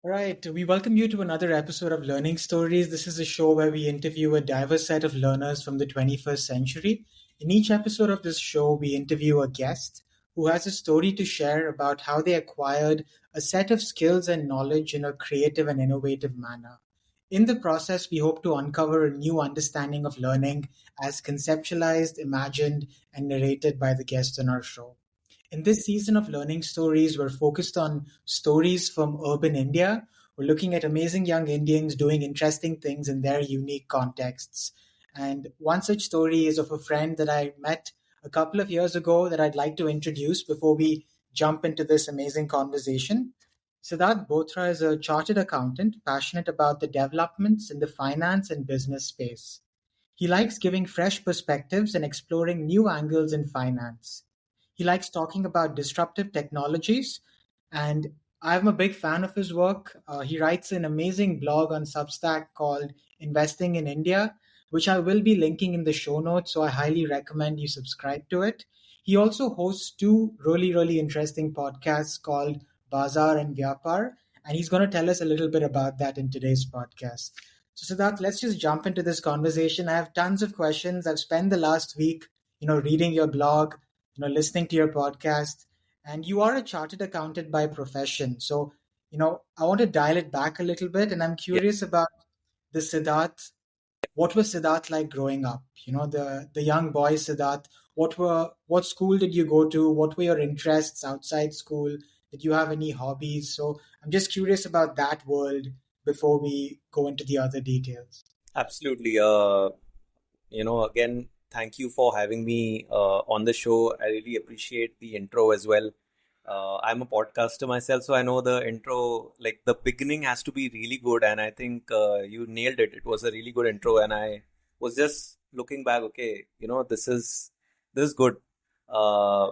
Right. We welcome you to another episode of Learning Stories. This is a show where we interview a diverse set of learners from the 21st century. In each episode of this show, we interview a guest who has a story to share about how they acquired a set of skills and knowledge in a creative and innovative manner. In the process, we hope to uncover a new understanding of learning as conceptualized, imagined, and narrated by the guests on our show. In this season of Learning Stories, we're focused on stories from urban India. We're looking at amazing young Indians doing interesting things in their unique contexts. And one such story is of a friend that I met a couple of years ago that I'd like to introduce before we jump into this amazing conversation. Siddharth Bothra is a chartered accountant passionate about the developments in the finance and business space. He likes giving fresh perspectives and exploring new angles in finance. He likes talking about disruptive technologies, and I'm a big fan of his work. He writes an amazing blog on Substack called Investing in India, which I will be linking in the show notes, so I highly recommend you subscribe to it. He also hosts two really interesting podcasts called Bazaar and Vyapar, and he's going to tell us a little bit about that in today's podcast. So, Siddharth, let's just jump into this conversation. I have tons of questions. I've spent the last week, reading your blog, listening to your podcast, and you are a chartered accountant by profession. So, I want to dial it back a little bit, and I'm Yeah, curious about the Siddharth. What was Siddharth like growing up? The young boy Siddharth. What school did you go to? What were your interests outside school? Did you have any hobbies? So I'm just curious about that world before we go into the other details. absolutely. Again, thank you for having me on the show. I really appreciate the intro as well. I'm a podcaster myself, so I know the intro, like the beginning has to be really good, and I think you nailed it. It was a really good intro, and I was just looking back, okay, this is good. Uh,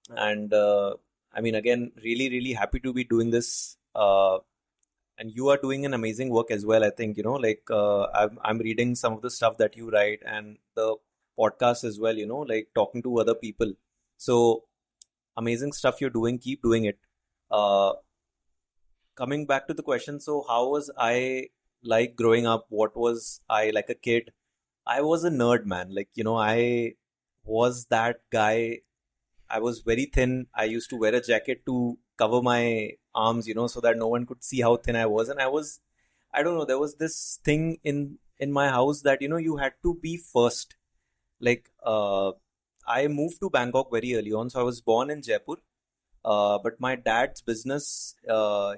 and I mean, again, really happy to be doing this. And you are doing an amazing work as well. I think I'm reading some of the stuff that you write and the podcast as well, like talking to other people. So amazing stuff you're doing, keep doing it. uh Coming back to the question, so how was I like growing up? What was I like a kid? I was a nerd, man. I was that guy. I was very thin. I used to wear a jacket to cover my arms, so that no one could see how thin I was. And I don't know, there was this thing in my house that, you had to be first. Like, I moved to Bangkok very early on. So I was born in Jaipur. But my dad's business,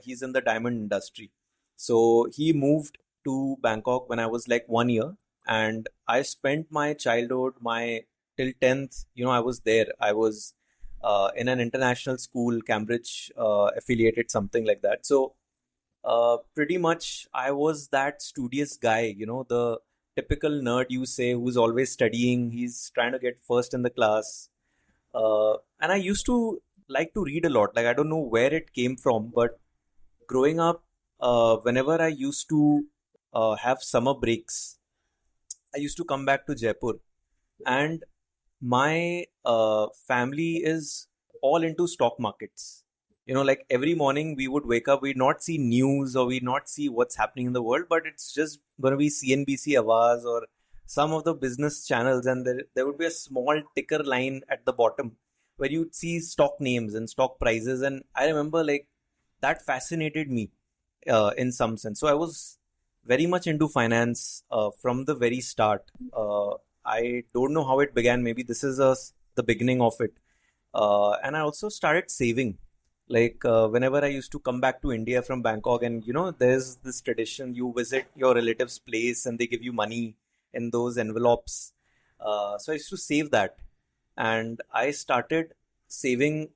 he's in the diamond industry. So he moved to Bangkok when I was like 1 year. And I spent my childhood, my till 10th, I was there. I was in an international school, Cambridge affiliated, something like that. So pretty much I was that studious guy, the typical nerd you say who's always studying. He's trying to get first in the class. And I used to like to read a lot. Like, I don't know where it came from, but growing up, whenever I used to have summer breaks, I used to come back to Jaipur, and my family is all into stock markets. Like every morning we would wake up, we'd not see news or we'd not see what's happening in the world, but it's just going to be CNBC Avaz or some of the business channels, and there would be a small ticker line at the bottom where you'd see stock names and stock prices. And I remember, like, that fascinated me in some sense. So I was very much into finance from the very start. I don't know how it began. Maybe this is the beginning of it. And I also started saving. Like, whenever I used to come back to India from Bangkok, and there's this tradition, you visit your relative's place and they give you money in those envelopes. So I used to save that, and I started saving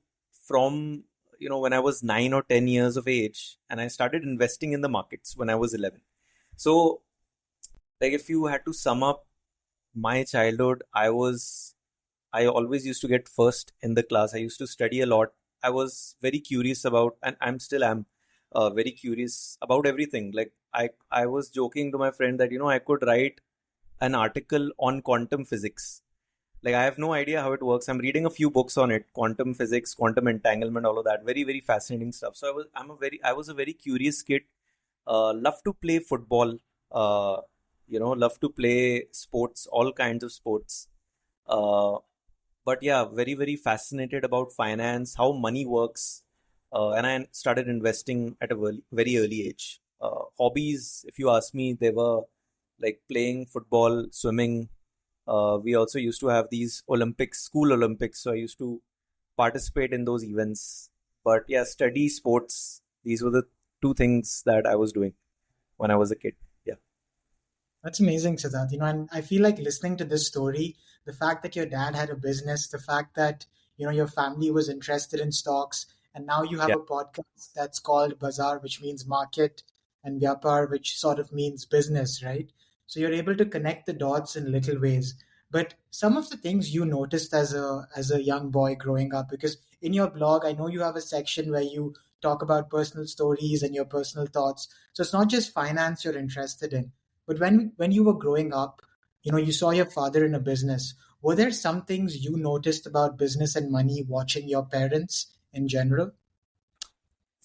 from when I was 9 or 10 years of age, and I started investing in the markets when I was 11. So, like, if you had to sum up my childhood, I always used to get first in the class. I used to study a lot. I was very curious about, and I'm still am very curious about everything. Like, I was joking to my friend that I could write an article on quantum physics. Like I have no idea how it works. I'm reading a few books on it, quantum physics, quantum entanglement, all of that. Very, very fascinating stuff. So I was a very curious kid. Love to play football. Uh, love to play sports, all kinds of sports. Uh, but yeah, very, very fascinated about finance, how money works. And I started investing at a very early age. Hobbies, if you ask me, they were like playing football, swimming. We also used to have these Olympics, school Olympics. So I used to participate in those events. But yeah, study, sports, these were the two things that I was doing when I was a kid. Yeah. That's amazing, Siddharth. And I feel like listening to this story, the fact that your dad had a business, the fact that, your family was interested in stocks, and now you have Yeah. a podcast that's called Bazaar, which means market, and Vyapar, which sort of means business, right? So you're able to connect the dots in little ways. But some of the things you noticed as a young boy growing up, because in your blog, I know you have a section where you talk about personal stories and your personal thoughts. So it's not just finance you're interested in, but when you were growing up, you saw your father in a business. Were there some things you noticed about business and money watching your parents in general?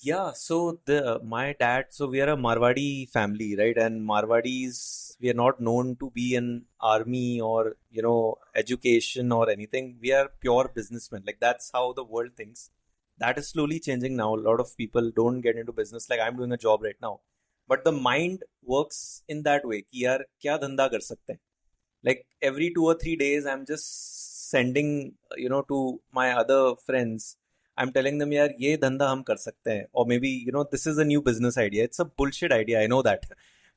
Yeah, so the my dad, so we are a Marwadi family, right? And Marwadis, we are not known to be in army or, education or anything. We are pure businessmen. Like that's how the world thinks. That is slowly changing now. A lot of people don't get into business. Like I'm doing a job right now. But the mind works in that way. कि यार क्या धंधा कर सकते हैं? Like every 2 or 3 days, I'm just sending, to my other friends. I'm telling them, यार ये धंधा हम कर सकते हैं, or maybe this is a new business idea. It's a bullshit idea, I know that,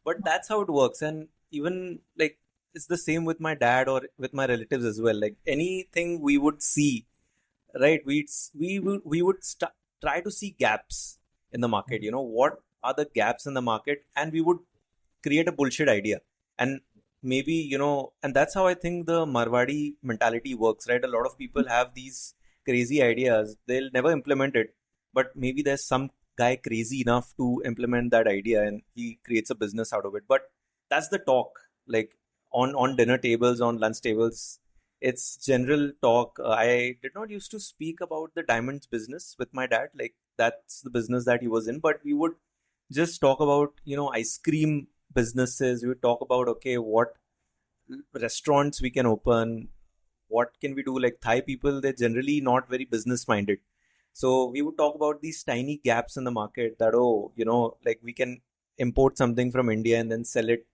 but that's how it works. And even like it's the same with my dad or with my relatives as well. Like anything we would see, right? We would try to see gaps in the market. What are the gaps in the market, and we would create a bullshit idea. And maybe and that's how I think the Marwadi mentality works, right? A lot of people have these crazy ideas, they'll never implement it, but maybe there's some guy crazy enough to implement that idea and he creates a business out of it. But that's the talk, like on dinner tables, on lunch tables, it's general talk. I did not used to speak about the diamonds business with my dad, like that's the business that he was in, but we would just talk about ice cream businesses. We would talk about, okay, what restaurants we can open, what can we do. Like Thai people, they're generally not very business minded, so we would talk about these tiny gaps in the market, that like we can import something from India and then sell it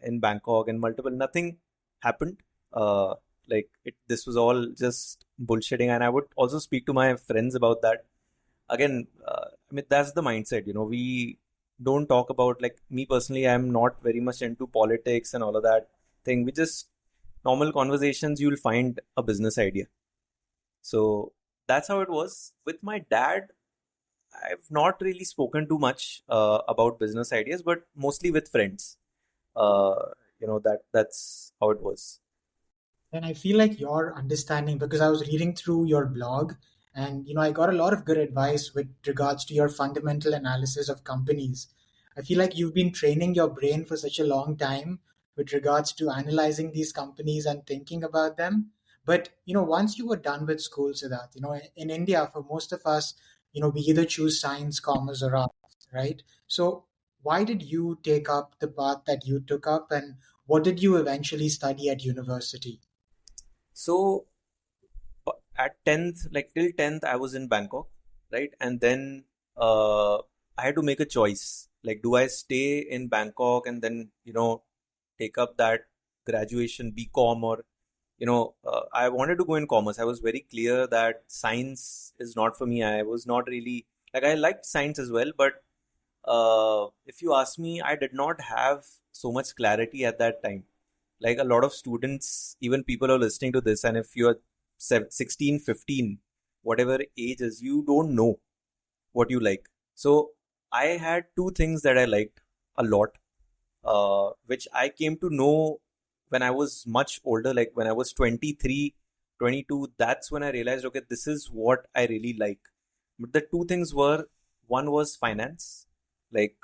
in Bangkok and multiple. Nothing happened. Like this was all just bullshitting, and I would also speak to my friends about that. Again, I mean, that's the mindset. We don't talk about, like, me personally, I'm not very much into politics and all of that thing. We just normal conversations, you'll find a business idea. So that's how it was with my dad. I've not really spoken too much about business ideas, but mostly with friends. That's how it was. And I feel like your understanding, because I was reading through your blog, and I got a lot of good advice with regards to your fundamental analysis of companies. I feel like you've been training your brain for such a long time with regards to analyzing these companies and thinking about them. But once you were done with school, Siddharth, in India, for most of us, we either choose science, commerce, or arts, right? So why did you take up the path that you took up, and what did you eventually study at university? So at 10th, like till 10th, I was in Bangkok, right? And then I had to make a choice. Like, do I stay in Bangkok and then, take up that graduation BCom, or, I wanted to go in commerce. I was very clear that science is not for me. I was not really, like, I liked science as well, but if you ask me, I did not have so much clarity at that time. Like a lot of students, even people are listening to this, and if you're 16, 15, whatever age is, you don't know what you like. So I had two things that I liked a lot, which I came to know when I was much older, like when I was 23, 22. That's when I realized, okay, this is what I really like. But the two things were, one was finance, like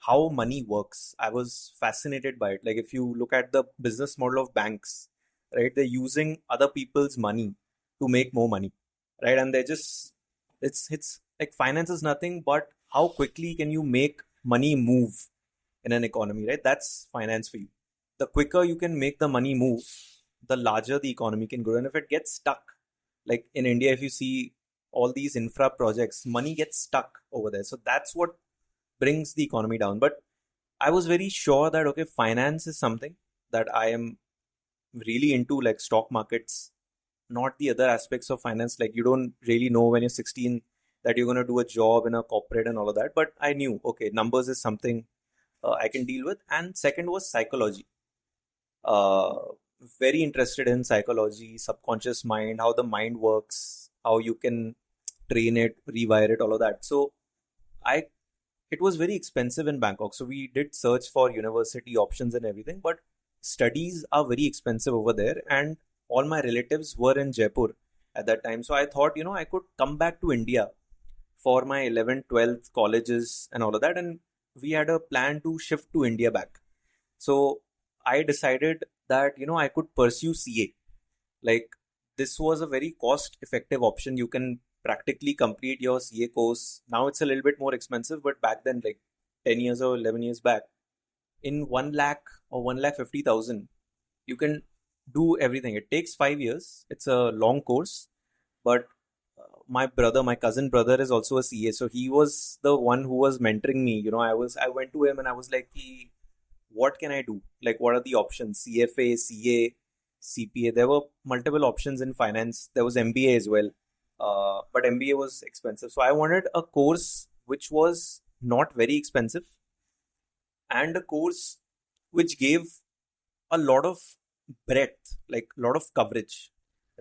how money works. I was fascinated by it. Like if you look at the business model of banks, right? They're using other people's money to make more money, right? And they're just it's like finance is nothing but how quickly can you make money move in an economy, right? That's finance for you. The quicker you can make the money move, the larger the economy can grow. And if it gets stuck, like in India, if you see all these infra projects, money gets stuck over there. So that's what brings the economy down. But I was very sure that okay, finance is something that I am really into, like stock markets, not the other aspects of finance. Like you don't really know when you're 16 that you're going to do a job in a corporate and all of that. But I knew, okay, numbers is something I can deal with. And second was psychology. Uh, Very interested in psychology, subconscious mind, how the mind works, how you can train it, rewire it, all of that. So I it was very expensive in Bangkok. So we did search for university options and everything, but studies are very expensive over there. And all my relatives were in Jaipur at that time. So I thought, I could come back to India for my 11th, 12th colleges and all of that. And we had a plan to shift to India back. So I decided that, I could pursue CA. Like this was a very cost effective option. You can practically complete your CA course. Now it's a little bit more expensive, but back then, like 10 years or 11 years back, in 1 lakh or 1,50,000, you can do everything. It takes 5 years. It's a long course, but my cousin brother is also a CA. So he was the one who was mentoring me. I went to him and I was like, what can I do? Like, what are the options? CFA, CA, CPA. There were multiple options in finance. There was MBA as well. But MBA was expensive. So I wanted a course which was not very expensive and a course which gave a lot of breadth, like a lot of coverage,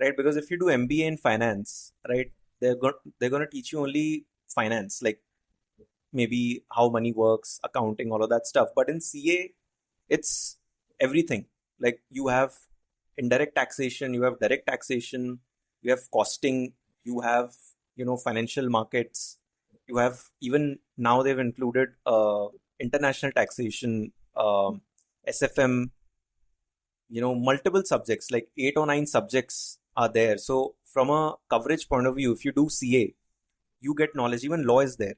right? Because if you do MBA in finance, right, they're going to teach you only finance, like maybe how money works, accounting, all of that stuff. But in CA, it's everything. Like you have indirect taxation, you have direct taxation, you have costing, you have financial markets, you have even now they've included international taxation, SFM, multiple subjects, like 8 or 9 subjects are there. So from a coverage point of view, if you do CA, you get knowledge. Even law is there,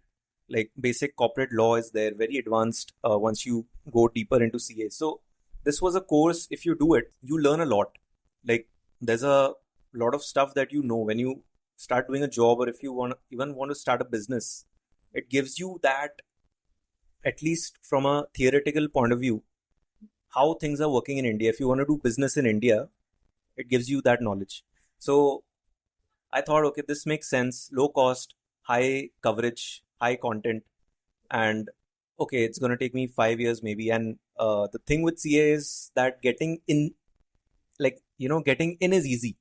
like basic corporate law is there, very advanced once you go deeper into CA. So this was a course, if you do it, you learn a lot. Like there's a lot of stuff that when you start doing a job, or if you want to start a business, it gives you that, at least from a theoretical point of view, how things are working in India. If you want to do business in India, it gives you that knowledge. So I thought, okay, this makes sense. Low cost, high coverage, high content, and okay, it's going to take me 5 years maybe. And the thing with CA is that getting in is easy.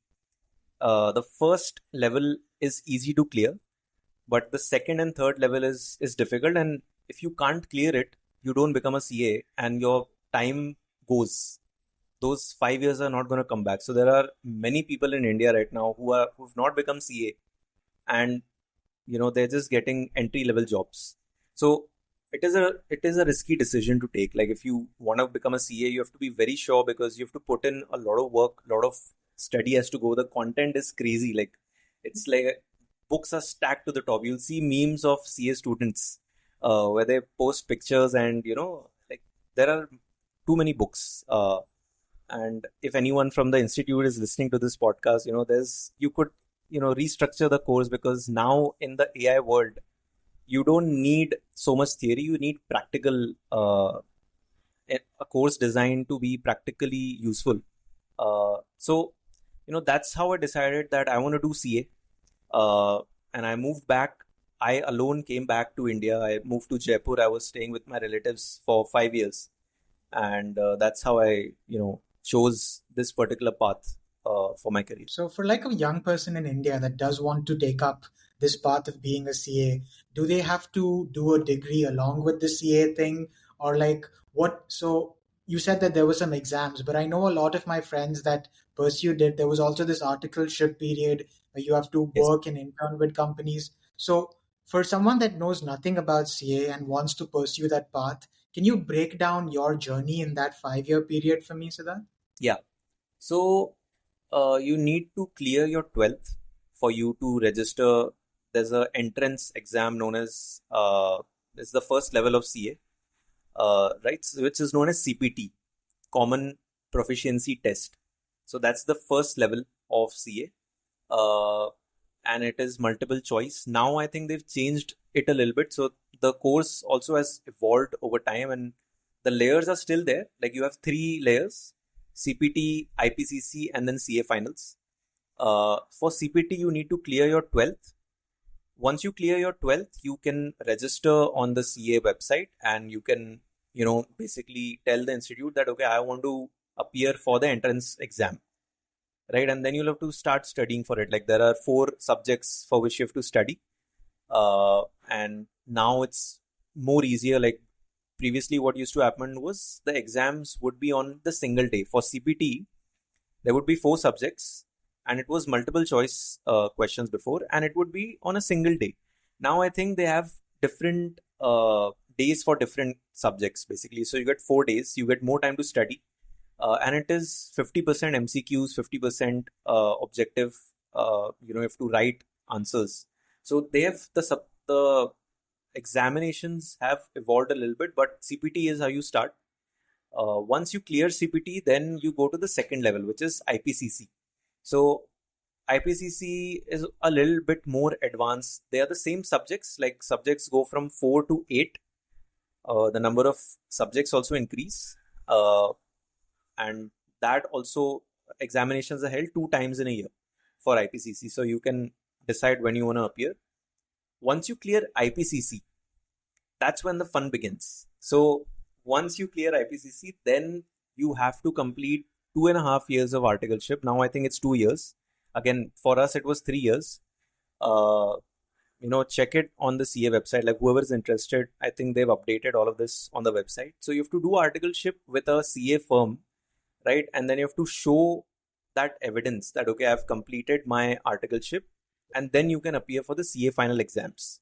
The first level is easy to clear, but the second and third level is difficult. And if you can't clear it, you don't become a CA, and your time goes. Those 5 years are not going to come back. So there are many people in India right now who've not become CA, and they're just getting entry level jobs. So it is a risky decision to take. Like if you want to become a CA, you have to be very sure, because you have to put in a lot of work, a lot of study has to go. The content is crazy. Like it's like books are stacked to the top. You'll see memes of CA students where they post pictures, and like there are too many books. And if anyone from the institute is listening to this podcast, you could restructure the course, because now in the AI world, you don't need so much theory. You need practical, a course designed to be practically useful. So that's how I decided that I want to do CA. And I moved back. I alone came back to India. I moved to Jaipur. I was staying with my relatives for 5 years, and that's how I chose this particular path for my career. So, for like a young person in India that does want to take up this path of being a CA, do they have to do a degree along with the CA thing? Or like what? So, you said that there were some exams, but I know a lot of my friends that pursued it. There was also this articleship period where you have to Yes. work and intern with companies. So, for someone that knows nothing about CA and wants to pursue that path, can you break down your journey in that 5 year period for me, Siddharth? Yeah. So You need to clear your 12th for you to register. There's a entrance exam known as it's the first level of CA, right? Which is known as CPT, Common Proficiency Test. So that's the first level of CA, and it is multiple choice. Now I think they've changed it a little bit, so the course also has evolved over time, and the layers are still there. Like you have three layers: CPT, IPCC, and then CA finals. For CPT, you need to clear your 12th. Once you clear your 12th, you can register on the CA website, and you can, basically tell the institute that, okay, I want to appear for the entrance exam, right? And then you'll have to start studying for it. Like there are four subjects for which you have to study. And now it's more easier. Like previously, what used to happen was the exams would be on the single day. For CPT, there would be four subjects, and it was multiple choice questions before, and it would be on a single day. Now I think they have different days for different subjects, basically. So you get 4 days, you get more time to study, and it is 50% MCQs, 50% objective. You have to write answers. So they have the examinations have evolved a little bit, but CPT is how you start. Once you clear CPT, then you go to the second level, which is IPCC. So IPCC is a little bit more advanced. They are the same subjects, like subjects go from 4 to 8. The number of subjects also increase. And that also, examinations are held 2 times in a year for IPCC. So you can decide when you want to appear. Once you clear IPCC, that's when the fun begins. So once you clear IPCC, then you have to complete 2.5 years of articleship. Now I think it's 2 years. Again, for us, it was 3 years. Uh, check it on the CA website. Like whoever is interested, I think they've updated all of this on the website. So you have to do articleship with a CA firm, right? And then you have to show that evidence that, okay, I've completed my articleship, and then you can appear for the CA final exams.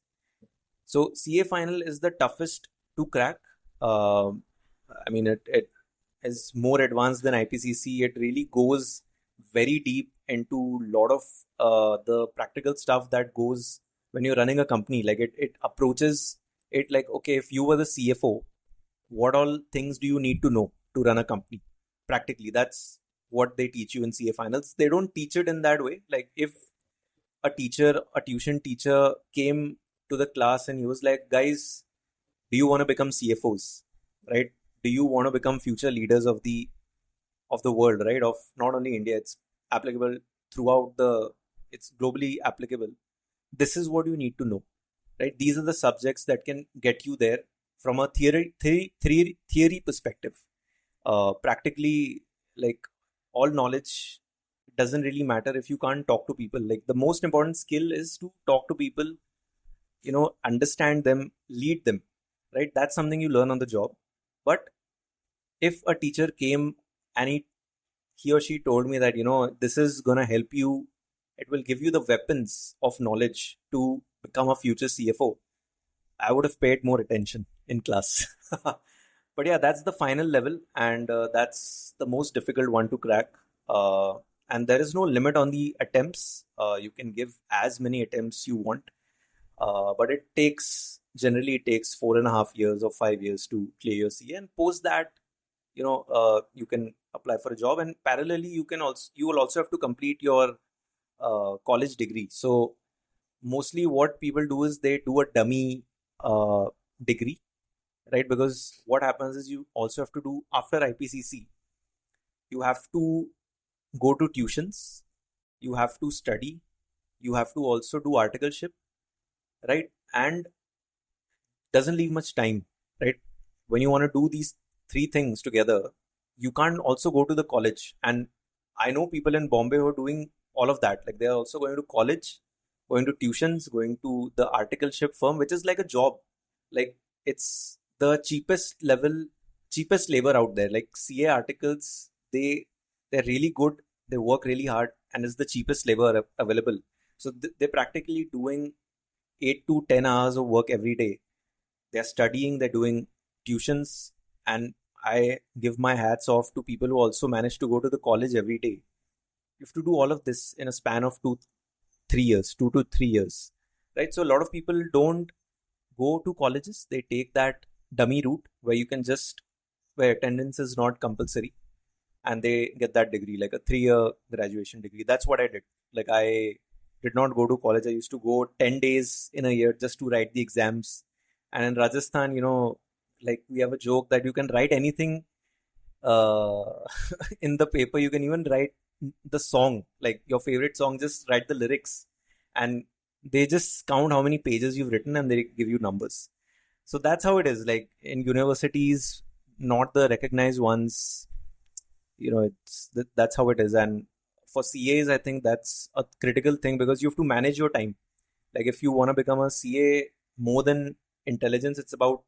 So CA final is the toughest to crack. It is more advanced than IPCC. It really goes very deep into a lot of the practical stuff that goes when you're running a company. Like it approaches it like, okay, if you were the CFO, what all things do you need to know to run a company? Practically, that's what they teach you in CA finals. They don't teach it in that way. Like if a tuition teacher came to the class and he was like, guys, do you want to become CFOs, right? Do you want to become future leaders of the world, right? Of not only India, it's applicable throughout it's globally applicable. This is what you need to know, right? These are the subjects that can get you there from a theory perspective. Practically, like all knowledge doesn't really matter if you can't talk to people. Like the most important skill is to talk to people, understand them, lead them, right? That's something you learn on the job. But if a teacher came and he or she told me that, this is going to help you, it will give you the weapons of knowledge to become a future CFO, I would have paid more attention in class. But yeah, that's the final level, and that's the most difficult one to crack. And there is no limit on the attempts. You can give as many attempts you want, but generally it takes 4.5 years or 5 years to clear your CA, and post that, you can apply for a job, and parallelly you will also have to complete your college degree. So mostly what people do is they do a dummy degree, right? Because what happens is you also have to do, after IPCC, you have to go to tuitions, you have to study, you have to also do articleship, right? And doesn't leave much time, right? When you want to do these three things together, you can't also go to the college. And I know people in Bombay who are doing all of that. Like they're also going to college, going to tuitions, going to the articleship firm, which is like a job. Like it's the cheapest labor out there. Like CA articles, they're really good. They work really hard, and it's the cheapest labor available. So they're practically doing 8 to 10 hours of work every day. They're studying, they're doing tuitions, and I give my hats off to people who also manage to go to the college every day. You have to do all of this in a span of 2 3 years, 2 to 3 years, right? So a lot of people don't go to colleges. They take that dummy route where you can just where attendance is not compulsory, and they get that degree, like a 3 year graduation degree. That's what I did. Like I did not go to college. I used to go 10 days in a year just to write the exams. And in Rajasthan, like we have a joke that you can write anything uh, in the paper. You can even write the song, like your favorite song, just write the lyrics, and they just count how many pages you've written and they give you numbers. So that's how it is. Like in universities, not the recognized ones, that's how it is. And for CAs, I think that's a critical thing because you have to manage your time. Like if you want to become a CA, more than intelligence, it's about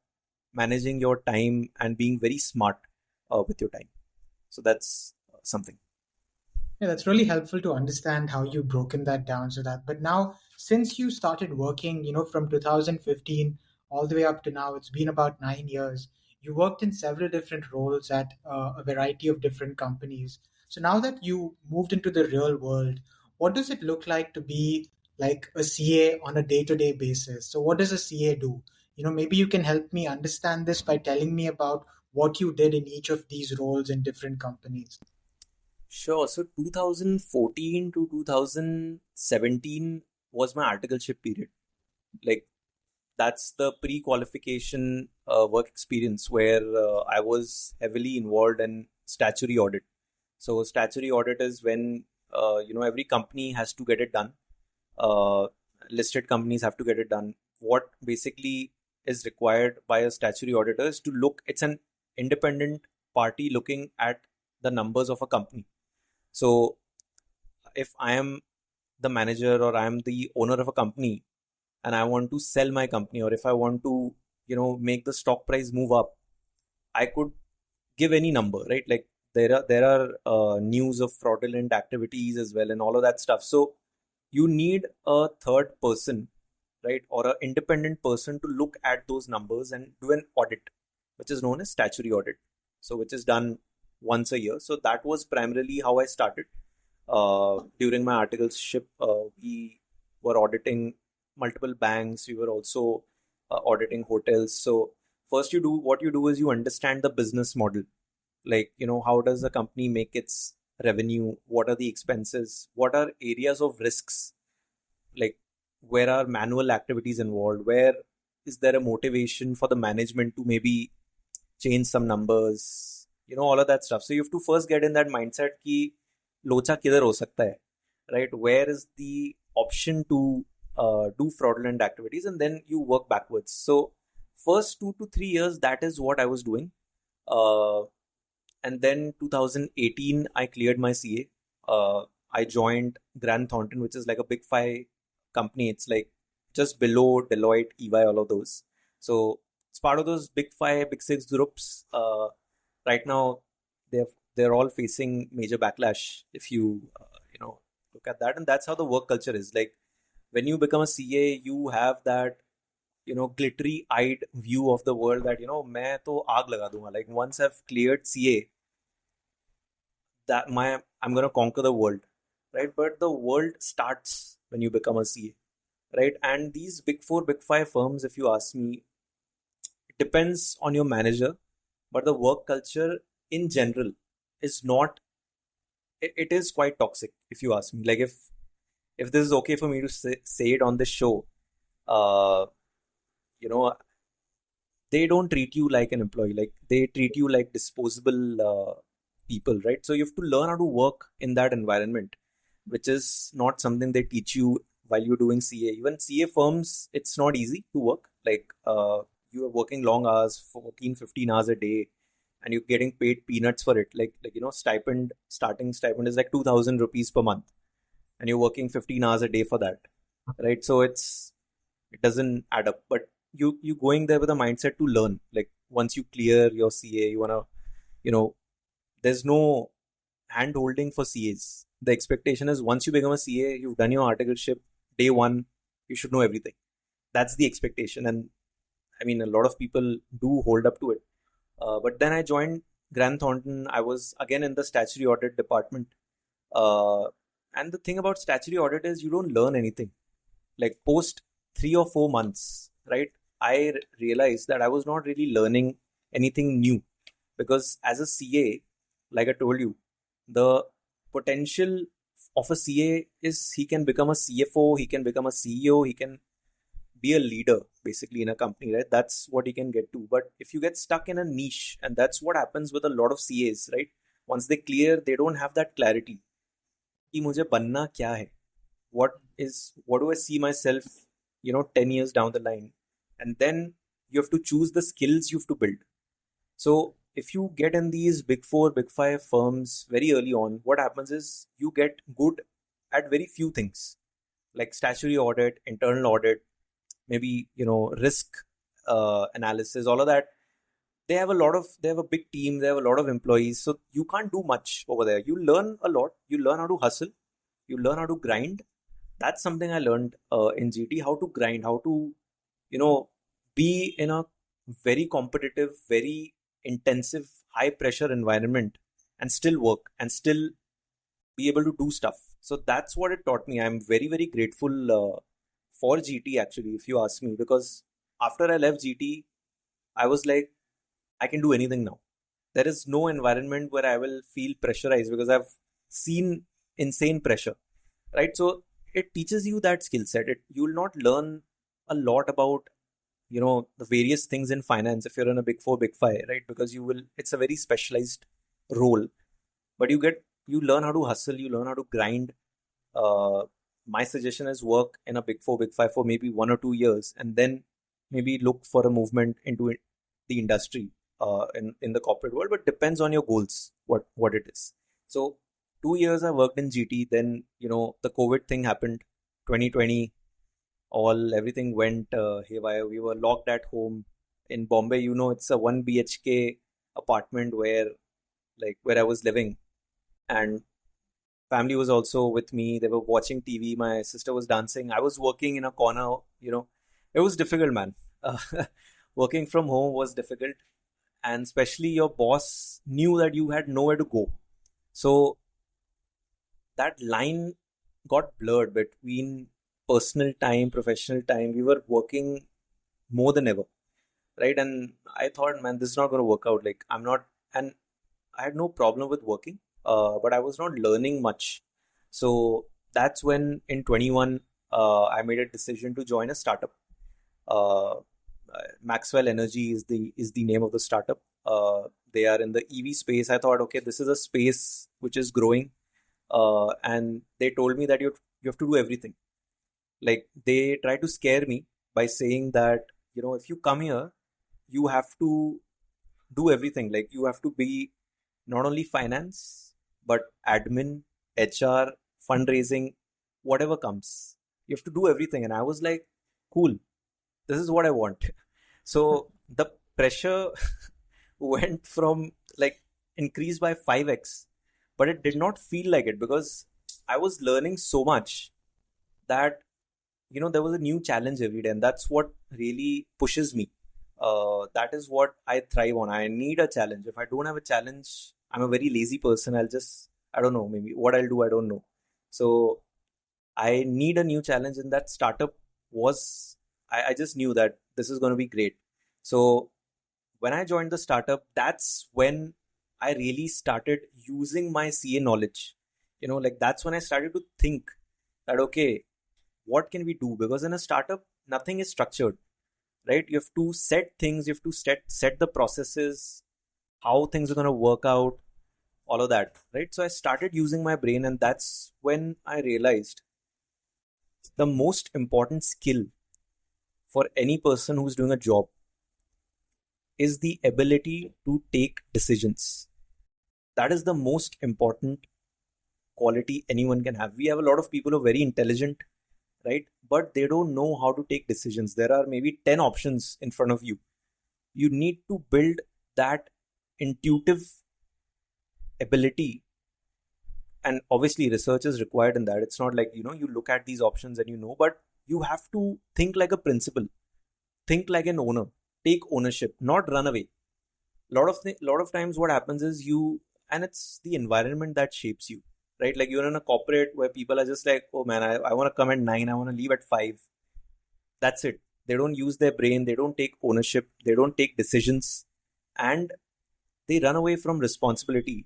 managing your time and being very smart with your time. So that's something. Yeah, that's really helpful to understand how you've broken that down so that. But now, since you started working, from 2015 all the way up to now, it's been about 9 years. You worked in several different roles at a variety of different companies. So now that you moved into the real world, what does it look like to be like a CA on a day-to-day basis? So what does a CA do? Maybe you can help me understand this by telling me about what you did in each of these roles in different companies. Sure. So 2014 to 2017 was my articleship period. Like that's the pre-qualification work experience where I was heavily involved in statutory audit. So statutory audit is when every company has to get it done. Uh, Listed companies have to get it done. What basically is required by a statutory auditor is to look. It's an independent party looking at the numbers of a company. So if I am the manager or I am the owner of a company and I want to sell my company, or if I want to, make the stock price move up, I could give any number, right? Like there are news of fraudulent activities as well and all of that stuff. So you need a third person, right, or an independent person to look at those numbers and do an audit, which is known as statutory audit. So which is done once a year. So that was primarily how I started. During my articleship, we were auditing multiple banks. We were also auditing hotels. So first, what you do is you understand the business model. Like how does a company make its revenue? What are the expenses? What are areas of risks? Like where are manual activities involved? Where is there a motivation for the management to maybe change some numbers? All of that stuff. So you have to first get in that mindset ki locha kidhar ho sakta hai, right? Where is the option to do fraudulent activities, and then you work backwards. So first 2 to 3 years, that is what I was doing. Uh, and then 2018, I cleared my CA. I joined Grant Thornton, which is like a big five company. It's like just below Deloitte, EY, all of those. So it's part of those big five, big six groups. Right now, they're all facing major backlash. If you look at that, and that's how the work culture is. Like when you become a CA, you have that glittery eyed view of the world that मैं तो आग लगा दूंगा. Like once I've cleared CA, that I'm gonna conquer the world, right? But the world starts when you become a CA, right? And these big four, big five firms, if you ask me, it depends on your manager, but the work culture in general is not. It is quite toxic, if you ask me. Like if this is okay for me to say it on this show, uh, you know, they don't treat you like an employee. Like they treat you like disposable people, right? So you have to learn how to work in that environment, which is not something they teach you while you're doing CA. Even CA firms, it's not easy to work. Like you are working long hours, 14, 15 hours a day, and you're getting paid peanuts for it. Like starting stipend is like 2,000 rupees per month, and you're working 15 hours a day for that, right? So it doesn't add up. But you going there with a mindset to learn. Like once you clear your CA, you wanna, you know, there's no hand holding for CAs. The expectation is once you become a CA, you've done your articleship, day one, you should know everything. That's the expectation. And I mean, a lot of people do hold up to it. But then I joined Grant Thornton. I was again in the statutory audit department. And the thing about statutory audit is you don't learn anything. Like post 3 or 4 months, right? I realized that I was not really learning anything new because as a CA, like I told you, the potential of a CA is he can become a CFO, he can become a CEO, he can be a leader basically in a company, right? That's what he can get to. But if you get stuck in a niche, and that's what happens with a lot of CAs, right? Once they clear, they don't have that clarity. कि मुझे बनना क्या है? What do I see myself, 10 years down the line? And then you have to choose the skills you have to build. So if you get in these big four, big five firms very early on, what happens is you get good at very few things like statutory audit, internal audit, maybe, risk analysis, all of that. They have a big team, they have a lot of employees. So you can't do much over there. You learn a lot. You learn how to hustle. You learn how to grind. That's something I learned in GT, how to grind, how to, be in a very competitive, very intensive, high pressure environment and still work and still be able to do stuff. So that's what it taught me. I'm very, very grateful for GT actually, if you ask me, because after I left GT, I was like, I can do anything now. There is no environment where I will feel pressurized because I've seen insane pressure, right? So it teaches you that skill set. You will not learn a lot about, the various things in finance if you're in a big four, big five, right? Because it's a very specialized role, but you learn how to hustle, you learn how to grind. Uh, my suggestion is work in a big four, big five for maybe 1 or 2 years, and then maybe look for a movement into the industry in the corporate world. But depends on your goals, what it is. So 2 years I worked in GT. Then the COVID thing happened, 2020. Everything went haywire. We were locked at home in Bombay. It's a 1 BHK apartment where I was living, and family was also with me. They were watching TV. My sister was dancing. I was working in a corner. It was difficult, man. Uh, Working from home was difficult, and especially your boss knew that you had nowhere to go. So that line got blurred between personal time, professional time. We were working more than ever, right? And I thought, man, this is not going to work out. Like, I'm not, and I had no problem with working, but I was not learning much. So that's when in 21, I made a decision to join a startup. Uh, Maxwell Energy is the name of the startup. They are in the EV space. I thought, okay, this is a space which is growing, and they told me that you have to do everything. Like they try to scare me by saying that if you come here, you have to do everything. Like you have to be not only finance but admin, HR, fundraising, whatever comes. You have to do everything, and I was like, cool, this is what I want. So the pressure went from like increased by 5x, but it did not feel like it because I was learning so much that there was a new challenge every day, and that's what really pushes me. That is what I thrive on. I need a challenge. If I don't have a challenge, I'm a very lazy person. I don't know, maybe what I'll do, I don't know. So I need a new challenge, and that startup was, I just knew that this is going to be great. So when I joined the startup, that's when I really started using my CA knowledge. Like that's when I started to think that, okay, what can we do? Because in a startup, nothing is structured, right? You have to set things, you have to set the processes, how things are going to work out, all of that, right? So I started using my brain, and that's when I realized the most important skill for any person who's doing a job is the ability to take decisions. That is the most important quality anyone can have. We have a lot of people who are very intelligent, right? But they don't know how to take decisions. There are maybe 10 options in front of you. You need to build that intuitive ability. And obviously, research is required in that. It's not like, you look at these options and but you have to think like a principal, think like an owner, take ownership, not run away. Lot of times what happens is and it's the environment that shapes you, right? Like you're in a corporate where people are just like, oh man, I want to come at 9, I want to leave at 5. That's it. They don't use their brain, they don't take ownership, they don't take decisions, and they run away from responsibility,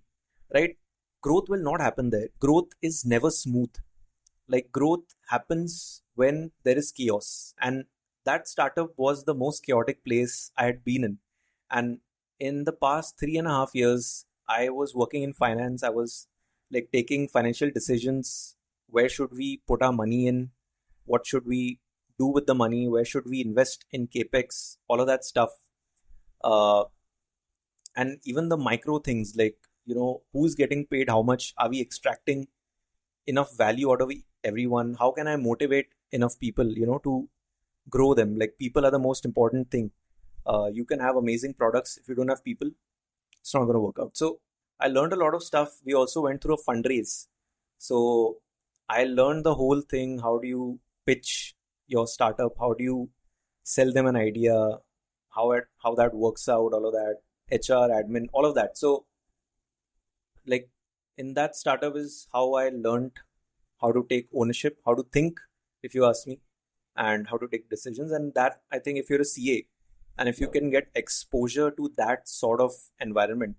right? Growth will not happen there. Growth is never smooth. Like growth happens when there is chaos, and that startup was the most chaotic place I had been in. And in the past 3.5 years, I was working in finance. I was like taking financial decisions. Where should we put our money in? What should we do with the money? Where should we invest in capex? All of that stuff. uh, and even the micro things, like, who's getting paid, how much are we extracting enough value out of everyone, how can I motivate enough people, to grow them. Like people are the most important thing. You can have amazing products, if you don't have people, it's not going to work out. So I learned a lot of stuff. We also went through a fundraise, so I learned the whole thing. How do you pitch your startup? How do you sell them an idea? How that works out, all of that, HR, admin, all of that. So like in that startup is how I learned how to take ownership, how to think, if you ask me, and how to take decisions. And that, I think, if you're a CA and if you can get exposure to that sort of environment,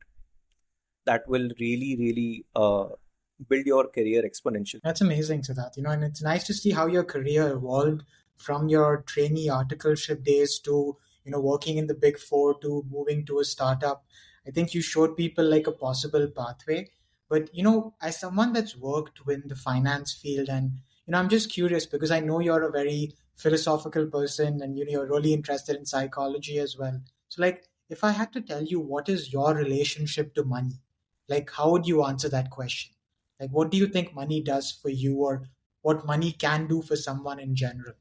that will really, really build your career exponentially. That's amazing, Siddharth. And it's nice to see how your career evolved from your trainee articleship days to, working in the big four to moving to a startup. I think you showed people like a possible pathway. But, as someone that's worked in the finance field, and, I'm just curious because I know you're a very philosophical person and, you're really interested in psychology as well. So, like, if I had to tell you what is your relationship to money, like, how would you answer that question? Like, what do you think money does for you, or what money can do for someone in general?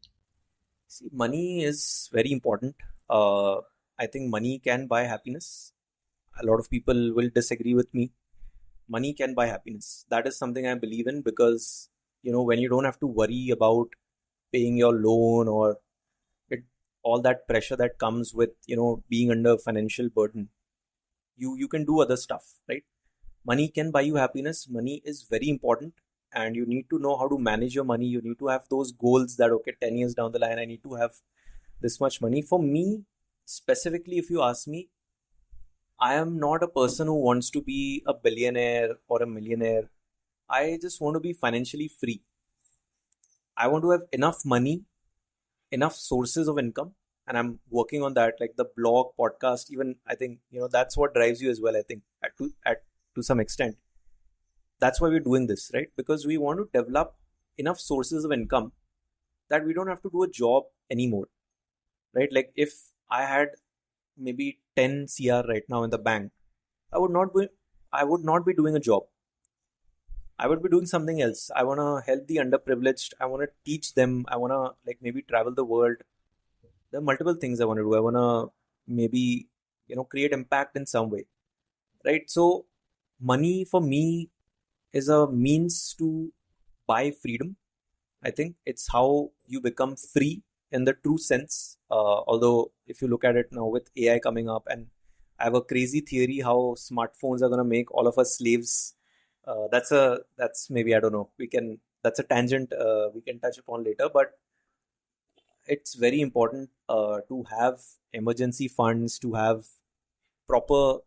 See, money is very important. I think money can buy happiness. A lot of people will disagree with me. Money can buy happiness. That is something I believe in, because when you don't have to worry about paying your loan, or it, all that pressure that comes with being under financial burden, you can do other stuff, right? Money can buy you happiness. Money is very important, and you need to know how to manage your money. You need to have those goals that, okay, 10 years down the line I need to have this much money. For me specifically, if you ask me, I am not a person who wants to be a billionaire or a millionaire. I just want to be financially free. I want to have enough money, enough sources of income, and I'm working on that, like the blog, podcast. Even I think that's what drives you as well. I think at to some extent, that's why we're doing this, right? Because we want to develop enough sources of income that we don't have to do a job anymore, right? Like if I had maybe 10 CR right now in the bank, I would not be I would not be doing a job. I would be doing something else. I want to help the underprivileged. I want to teach them. I want to like maybe travel the world. There are multiple things I want to do. I want to maybe create impact in some way, right? So money for me is a means to buy freedom. I think it's how you become free in the true sense. Although, if you look at it now with AI coming up, and I have a crazy theory how smartphones are going to make all of us slaves. That's maybe, I don't know. That's a tangent we can touch upon later. But it's very important to have emergency funds, to have proper,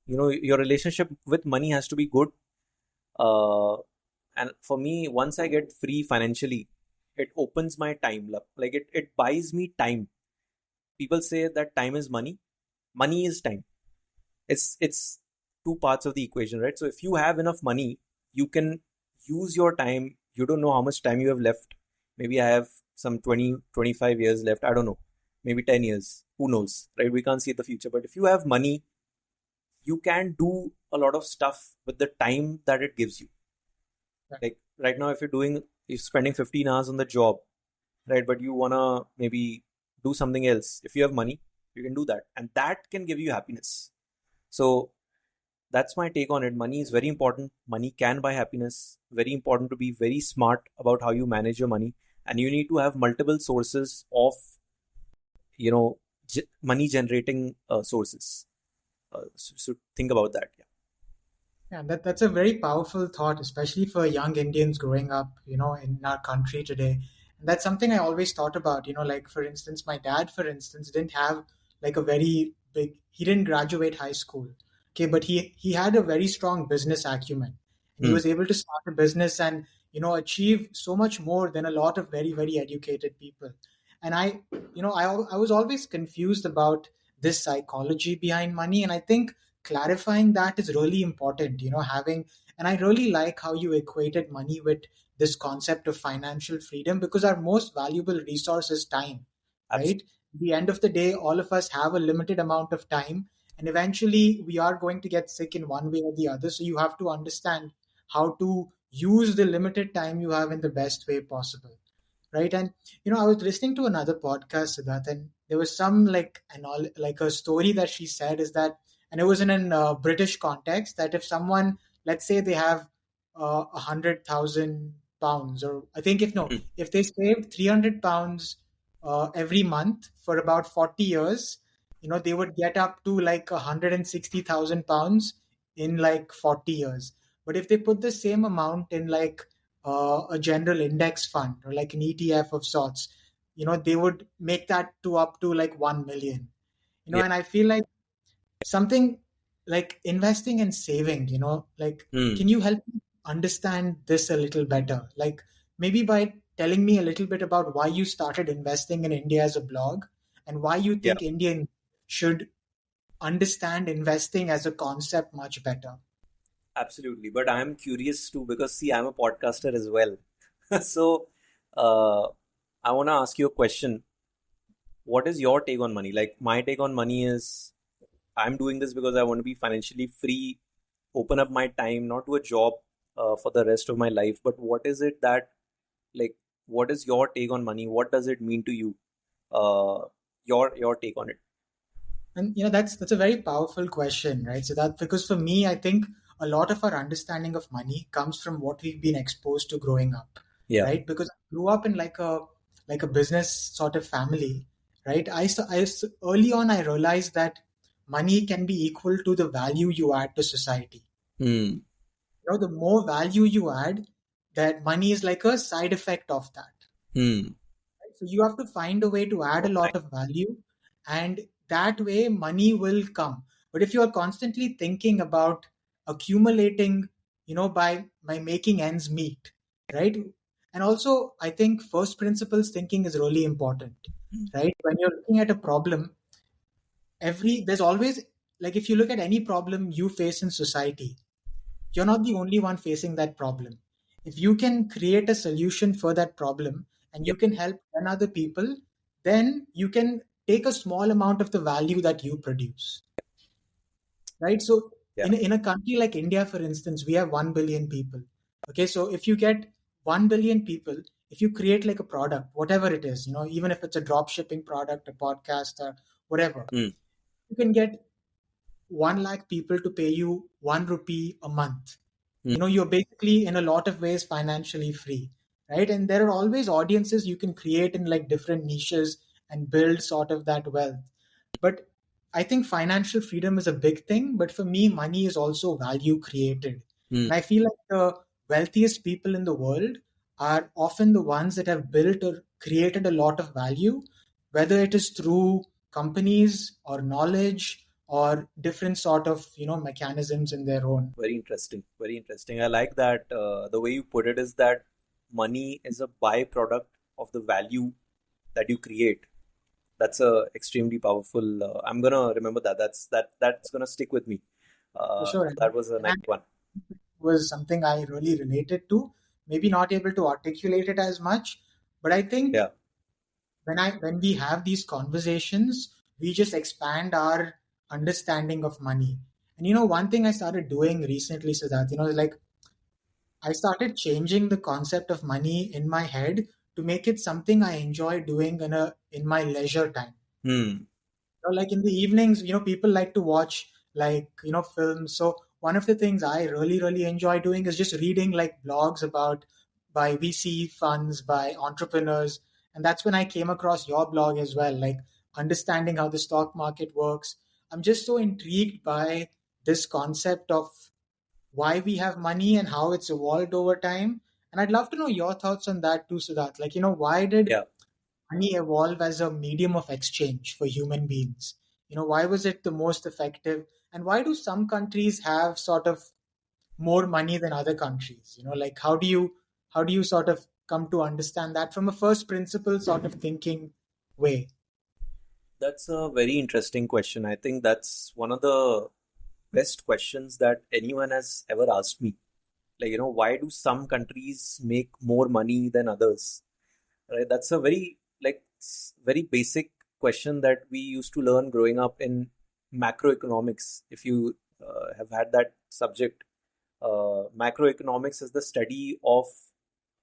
your relationship with money has to be good. Uh, and for me, once I get free financially, it opens my time. Like it buys me time. People say that time is money. Money is time. It's two parts of the equation, right? So if you have enough money, you can use your time. You don't know how much time you have left. Maybe I have some 20-25 years left. I don't know. Maybe 10 years. Who knows, right? We can't see the future. But if you have money, you can do a lot of stuff with the time that it gives you. Right. Like right now, if you're spending 15 hours on the job, right? But you wanna maybe do something else. If you have money, you can do that, and that can give you happiness. So that's my take on it. Money is very important. Money can buy happiness. Very important to be very smart about how you manage your money, and you need to have multiple sources of you know money generating sources. So think about that. Yeah. Yeah, that's a very powerful thought, especially for young Indians growing up, in our country today. And that's something I always thought about. Like for instance, my dad, for instance, didn't have like a very big. He didn't graduate high school, okay, but he had a very strong business acumen, and he Hmm. was able to start a business and achieve so much more than a lot of very very educated people. And I was always confused about this psychology behind money, and I think clarifying that is really important, having, and I really like how you equated money with this concept of financial freedom, because our most valuable resource is time, right? Absolutely. At the end of the day, all of us have a limited amount of time, and eventually we are going to get sick in one way or the other, so you have to understand how to use the limited time you have in the best way possible, right? And I was listening to another podcast, Siddharth, and there was some like like a story that she said is that, and it was in a British context, that if someone, let's say they have 100,000 pounds, or I think if no, Hmm. if they saved 300 pounds every month for about 40 years, they would get up to like 160,000 pounds in like 40 years. But if they put the same amount in like a general index fund or like an ETF of sorts, they would make that to up to like 1 million. Yeah. And I feel like something like investing and saving, like, Hmm. can you help me understand this a little better? Like maybe by telling me a little bit about why you started investing in India as a blog, and why you Yeah. think Indians should understand investing as a concept much better. Absolutely. But I'm curious too because see, I'm a podcaster as well. So, uh, I want to ask you a question. What is your take on money? Like, my take on money is I'm doing this because I want to be financially free, open up my time, not do a job for the rest of my life. But what is it that, like, what is your take on money? What does it mean to you? Uh, your take on it. And that's a very powerful question, right? So that, because for me, I think a lot of our understanding of money comes from what we've been exposed to growing up, Yeah. right? Because I grew up in like a business sort of family, right? Early on I realized that money can be equal to the value you add to society. Hmm. The more value you add, that money is like a side effect of that. Hmm. So you have to find a way to add a lot of value, and that way money will come. But if you are constantly thinking about accumulating, by making ends meet, right? And also, I think first principles thinking is really important, right? When you're looking at a problem, there's always, like, if you look at any problem you face in society, you're not the only one facing that problem. If you can create a solution for that problem and Yeah. you can help 10 other people, then you can take a small amount of the value that you produce, right? So Yeah. in a country like India, for instance, we have 1 billion people. Okay, so if you get 1 billion people, if you create like a product, whatever it is, even if it's a drop shipping product, a podcast, or whatever, Hmm. you can get 1 lakh people to pay you 1 rupee a month. Hmm. You're basically in a lot of ways financially free, right? And there are always audiences you can create in like different niches and build sort of that wealth. But I think financial freedom is a big thing, but for me money is also value created. Hmm. And I feel like the wealthiest people in the world are often the ones that have built or created a lot of value, whether it is through companies or knowledge or different sort of mechanisms in their own. Very interesting. Very interesting. I like that the way you put it is that money is a byproduct of the value that you create. That's a extremely powerful. I'm gonna remember that. That's gonna stick with me. For sure. That was a And nice one. was something I really related to. Maybe not able to articulate it as much, but I think Yeah. when we have these conversations, we just expand our understanding of money. And one thing I started doing recently, so that like, I started changing the concept of money in my head to make it something I enjoy doing in my leisure time. Hmm. Like in the evenings, people like to watch like films. So one of the things I really really enjoy doing is just reading like blogs about by VC funds, by entrepreneurs. And that's when I came across your blog as well, like understanding how the stock market works. I'm just so intrigued by this concept of why we have money and how it's evolved over time. And I'd love to know your thoughts on that too, Siddharth. Like, why did Yeah, money evolve as a medium of exchange for human beings? Why was it the most effective? And why do some countries have sort of more money than other countries? Like, how do you sort of come to understand that from a first principle sort of thinking way? that's a very interesting question. I think that's one of the best questions that anyone has ever asked me. Like, why do some countries make more money than others? Right? That's a very very basic question that we used to learn growing up in macroeconomics. If you have had that subject, macroeconomics is the study of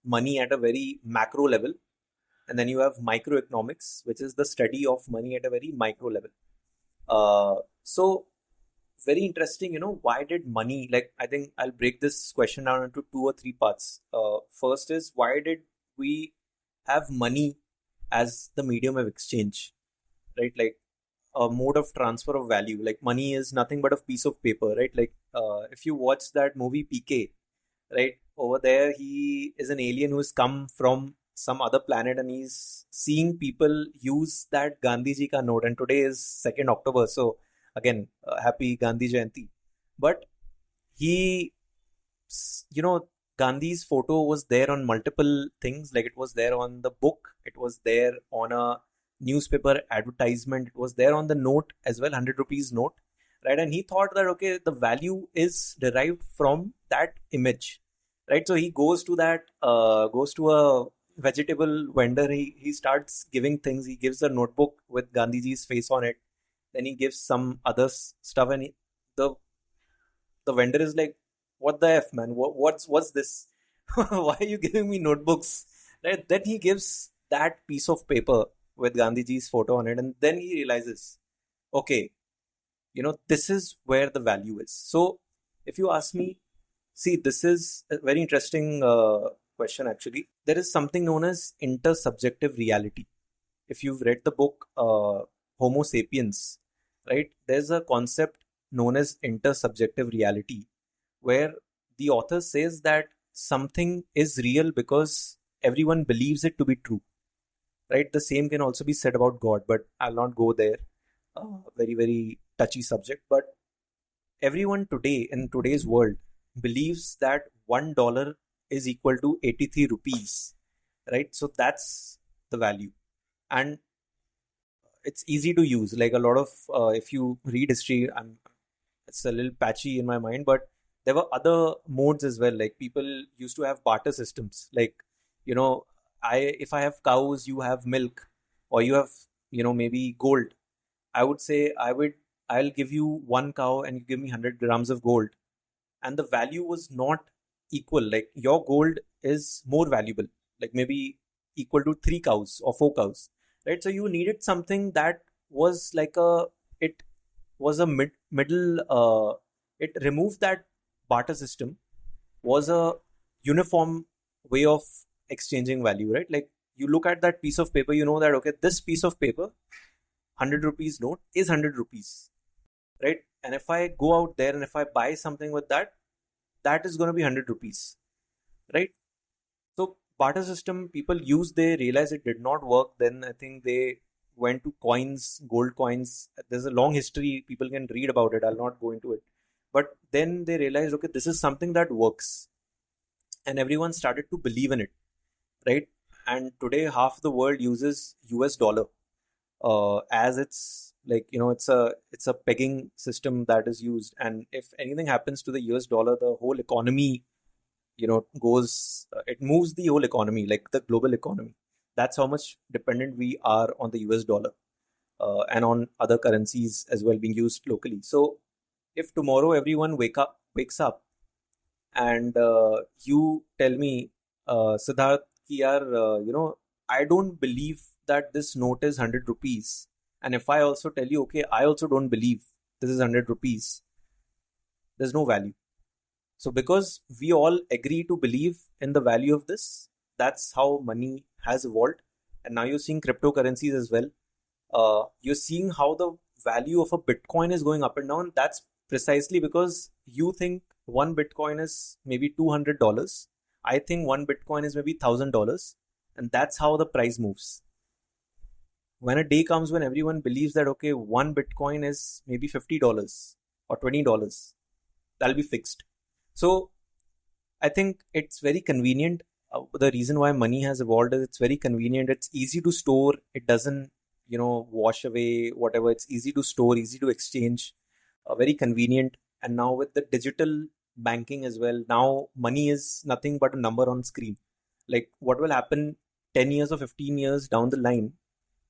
money at a very macro level, and then you have microeconomics, which is the study of money at a very micro level. So very interesting. Why did money, like, I think I'll break this question down into two or three parts. First is, why did we have money as the medium of exchange, right? Like a mode of transfer of value. Like money is nothing but a piece of paper, right? Like if you watch that movie PK, right? Over there, he is an alien who has come from some other planet, and he's seeing people use that Gandhi ji ka note. And today is 2nd October, so again, happy Gandhi Jayanti. But he, Gandhi's photo was there on multiple things. Like it was there on the book, it was there on a newspaper advertisement, it was there on the note as well, 100 rupees note, right? And he thought that, okay, the value is derived from that image, right? So he goes to a vegetable vendor. He starts giving things. He gives a notebook with Gandhiji's face on it. Then he gives some other stuff, and the the vendor is like, "What the f, man? What's this? Why are you giving me notebooks?" Right? Then he gives that piece of paper with Gandhiji's photo on it, and then he realizes, okay, this is where the value is. So, if you ask me, see, this is a very interesting question actually. There is something known as intersubjective reality. If you've read the book Homo sapiens, right, there's a concept known as intersubjective reality, where the author says that something is real because everyone believes it to be true, right? The same can also be said about God, but I'll not go there. Very, very touchy subject. But everyone today in today's world believes that $1 is equal to 83 rupees, right? So that's the value. And it's easy to use. Like a lot of, if you read history, it's a little patchy in my mind, but there were other modes as well. Like people used to have barter systems. Like, you know, if I have cows, you have milk, or you have, maybe gold. I would say I'll give you one cow and you give me 100 grams of gold. And the value was not equal. Like your gold is more valuable, like maybe equal to three cows or four cows, right? So you needed something that was like it was a middle, it removed that barter system, was a uniform way of exchanging value, right? Like you look at that piece of paper, you know that, okay, this piece of paper, 100 rupees note is 100 rupees, right? And if I go out there and if I buy something with that, that is going to be 100 rupees, right? So barter system people use, they realize it did not work. Then I think they went to coins, gold coins. There's a long history, people can read about it, I'll not go into it. But then they realized, okay, this is something that works, and everyone started to believe in it, right? And today half the world uses US dollar as it's like, it's a pegging system that is used. And if anything happens to the US dollar, the whole economy, goes, it moves the whole economy, like the global economy. That's how much dependent we are on the US dollar, and on other currencies as well being used locally. So if tomorrow everyone wakes up and you tell me, Siddharth, ki yaar, I don't believe that this note is 100 rupees. And if I also tell you, okay, I also don't believe this is 100 rupees, there's no value. So because we all agree to believe in the value of this, that's how money has evolved. And now you're seeing cryptocurrencies as well. You're seeing how the value of a Bitcoin is going up and down. That's precisely because you think one Bitcoin is maybe $200. I think one Bitcoin is maybe $1,000, and that's how the price moves. When a day comes when everyone believes that okay, one Bitcoin is maybe $50 or $20, that'll be fixed. So I think it's very convenient. The reason why money has evolved is it's very convenient. It's easy to store. It doesn't, wash away, whatever. It's easy to store, easy to exchange, very convenient. And now with the digital banking as well, now money is nothing but a number on screen. Like what will happen 10 years or 15 years down the line,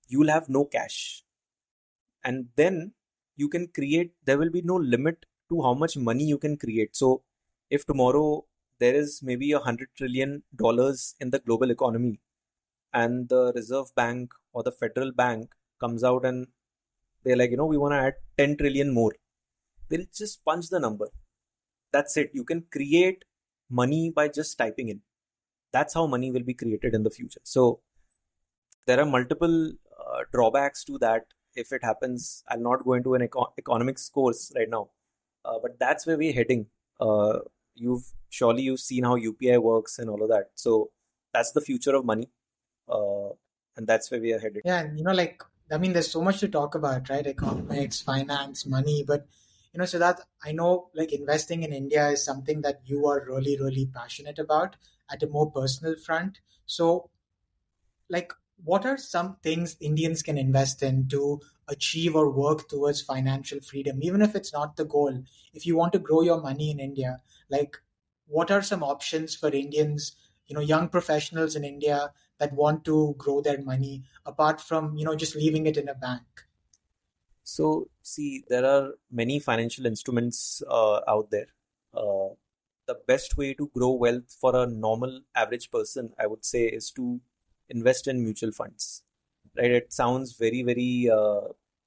you will have no cash. And then you can create, there will be no limit to how much money you can create. So if tomorrow there is maybe $100 trillion in the global economy, and the Reserve Bank or the Federal Bank comes out and they're like, we want to add 10 trillion more, they'll just punch the number. That's it. You can create money by just typing in. That's how money will be created in the future. So there are multiple drawbacks to that. If it happens, I'll not go into an economics course right now, but that's where we're heading. You've seen how UPI works and all of that. So that's the future of money, uh, and that's where we are headed. Yeah, and there's so much to talk about, right? Economics, finance, money, but so that I know, like, investing in India is something that you are really, really passionate about at a more personal front. So, like, what are some things Indians can invest in to achieve or work towards financial freedom, even if it's not the goal? If you want to grow your money in India, like, what are some options for Indians, young professionals in India that want to grow their money apart from, just leaving it in a bank? So, see, there are many financial instruments out there. Uh, the best way to grow wealth for a normal average person, I would say, is to invest in mutual funds. Right? It sounds very, very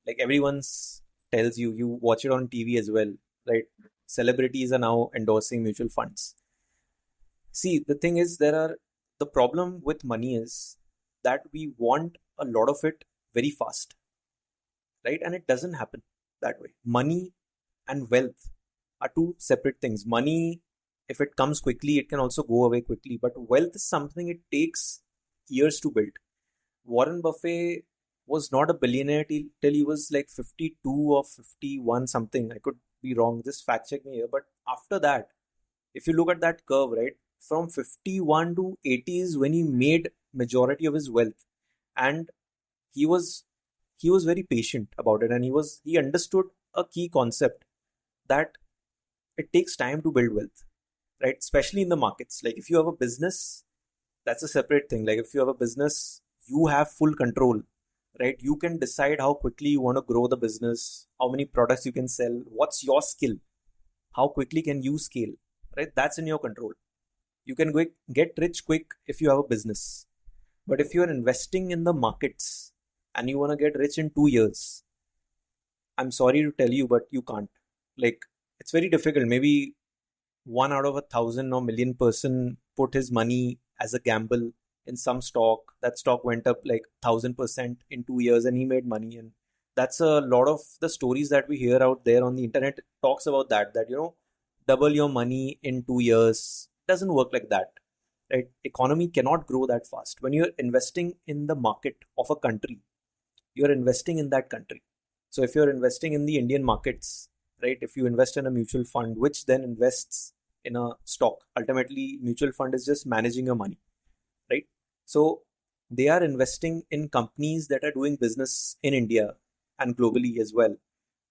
like everyone's tells you. You watch it on TV as well, right? Celebrities are now endorsing mutual funds. See, the thing is, the problem with money is that we want a lot of it very fast, right? And it doesn't happen that way. Money and wealth are two separate things. Money, if it comes quickly, it can also go away quickly. But wealth is something it takes years to build. Warren Buffett was not a billionaire till he was like 52 or 51 something. I could be wrong. Just fact check me here. But after that, if you look at that curve, right, from 51 to 80 is when he made majority of his wealth. And he was he was very patient about it, and he understood a key concept that it takes time to build wealth, right? Especially in the markets. Like if you have a business, that's a separate thing. Like if you have a business, you have full control, right? You can decide how quickly you want to grow the business, how many products you can sell, what's your skill, how quickly can you scale, right? That's in your control. You can get rich quick if you have a business. But if you are investing in the markets and you want to get rich in 2 years, I'm sorry to tell you, but you can't. Like, it's very difficult. Maybe one out of 1,000 or million person put his money as a gamble in some stock. That stock went up like 1,000% in 2 years and he made money. And that's a lot of the stories that we hear out there on the internet talks about that, double your money in 2 years. It doesn't work like that, right? Economy cannot grow that fast. When you're investing in the market of a country, you're investing in that country. So if you're investing in the Indian markets, right, if you invest in a mutual fund, which then invests in a stock, ultimately mutual fund is just managing your money, right? So they are investing in companies that are doing business in India and globally as well.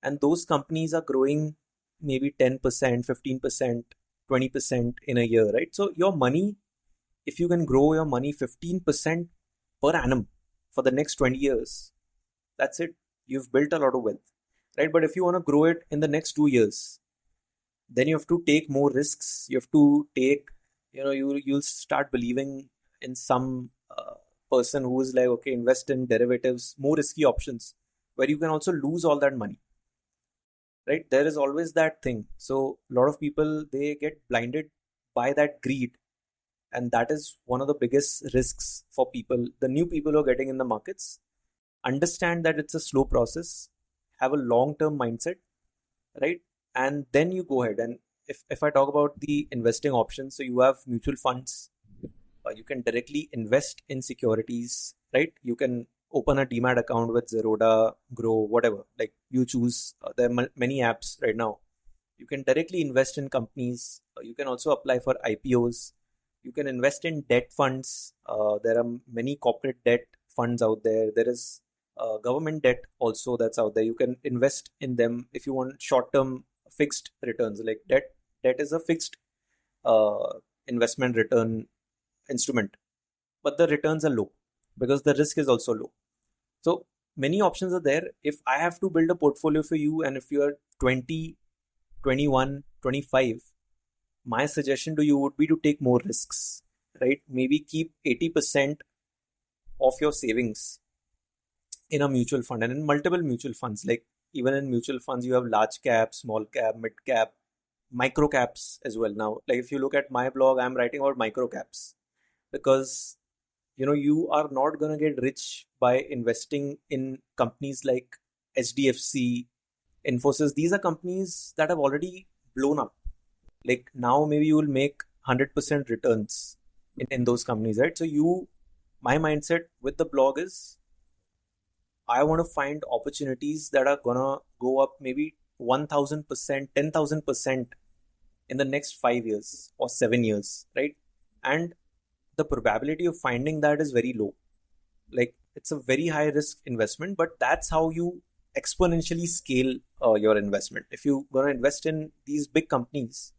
And those companies are growing maybe 10%, 15%, 20% in a year, right? So your money, if you can grow your money 15% per annum for the next 20 years, that's it. You've built a lot of wealth, right? But if you want to grow it in the next 2 years, then you have to take more risks. You have to take, you'll start believing in some person who is like, okay, invest in derivatives, more risky options, where you can also lose all that money, right? There is always that thing. So a lot of people, they get blinded by that greed. And that is one of the biggest risks for people, the new people who are getting in the markets. Understand that it's a slow process, have a long term mindset, right? And then you go ahead. And if I talk about the investing options, so you have mutual funds. You can directly invest in securities, right? You can open a demat account with Zerodha, Grow, whatever. Like you choose. There are many apps right now. You can directly invest in companies. You can also apply for IPOs. You can invest in debt funds. There are many corporate debt funds out there. There is government debt also that's out there. You can invest in them if you want short-term fixed returns. Like debt is a fixed uh, investment return instrument, but the returns are low because the risk is also low. So many options are there. If I have to build a portfolio for you, and if you are 20, 21, 25, my suggestion to you would be to take more risks, right? Maybe keep 80% of your savings in a mutual fund and in multiple mutual funds. Like even in mutual funds, you have large cap, small cap, mid cap, micro caps as well. Now, like if you look at my blog, I'm writing about micro caps because you are not going to get rich by investing in companies like HDFC, Infosys. These are companies that have already blown up. Like now maybe you will make 100% returns in those companies, right? So my mindset with the blog is I want to find opportunities that are gonna go up maybe 1000%, 10,000% in the next 5 years or 7 years, right? And the probability of finding that is very low. Like it's a very high risk investment, but that's how you exponentially scale your investment. If you're gonna invest in these big companies,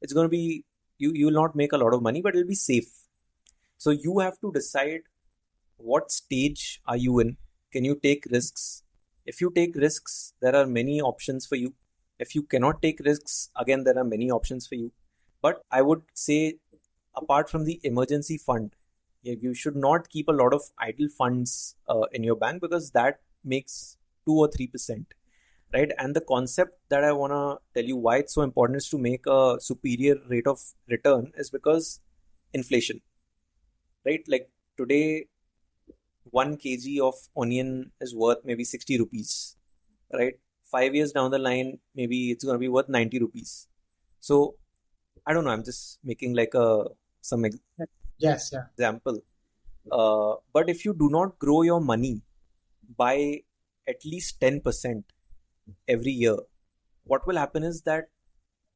it's gonna be you will not make a lot of money, but it'll be safe. So you have to decide what stage are you in. Can you take risks? If you take risks, there are many options for you. If you cannot take risks, again there are many options for you. But I would say apart from the emergency fund, you should not keep a lot of idle funds in your bank because that makes 2 or 3%, right? And the concept that I want to tell you why it's so important is to make a superior rate of return is because inflation, right? Like today 1 kg of onion is worth maybe 60 rupees, right? 5 years down the line, maybe it's going to be worth 90 rupees. So I don't know, I'm just making like some Yes, yeah. example. But if you do not grow your money by at least 10% every year, what will happen is that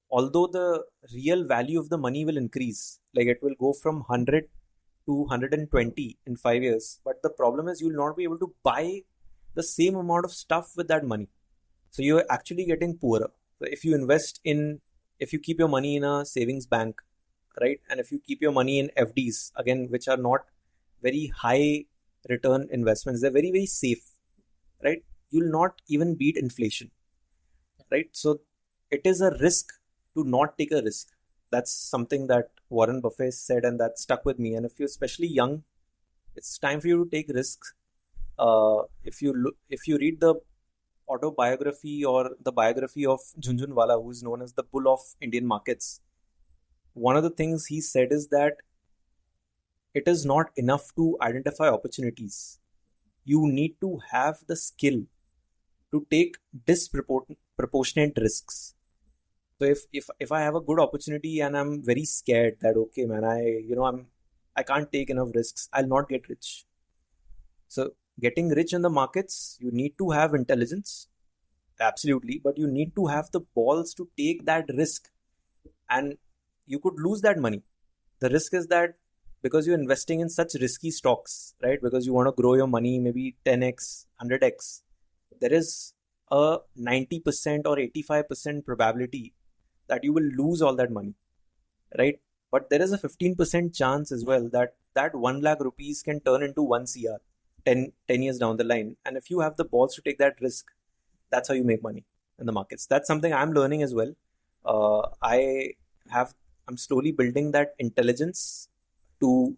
although the real value of the money will increase, like it will go from 100 to 120 in 5 years, but the problem is you will not be able to buy the same amount of stuff with that money. So you're actually getting poorer. So if you keep your money in a savings bank, right, and if you keep your money in FDs, again, which are not very high return investments, they're very, very safe, right? You'll not even beat inflation, right? So it is a risk to not take a risk. That's something that Warren Buffett said, and that stuck with me. And if you're especially young, it's time for you to take risks. If you read the autobiography or the biography of Jhunjhunwala, who is known as the bull of Indian markets, one of the things he said is that it is not enough to identify opportunities. You need to have the skill to take disproportionate risks. So if I have a good opportunity and I'm very scared that okay man, I can't take enough risks, I'll not get rich. So getting rich in the markets, you need to have intelligence, absolutely, but you need to have the balls to take that risk, and you could lose that money. The risk is that because you're investing in such risky stocks, right? Because you want to grow your money maybe 10x, 100x, there is a 90% or 85% probability that you will lose all that money, right? But there is a 15% chance as well that that 1 lakh rupees can turn into 1 CR 10 years down the line. And if you have the balls to take that risk, that's how you make money in the markets. That's something I'm learning as well. I have I'm slowly building that intelligence to,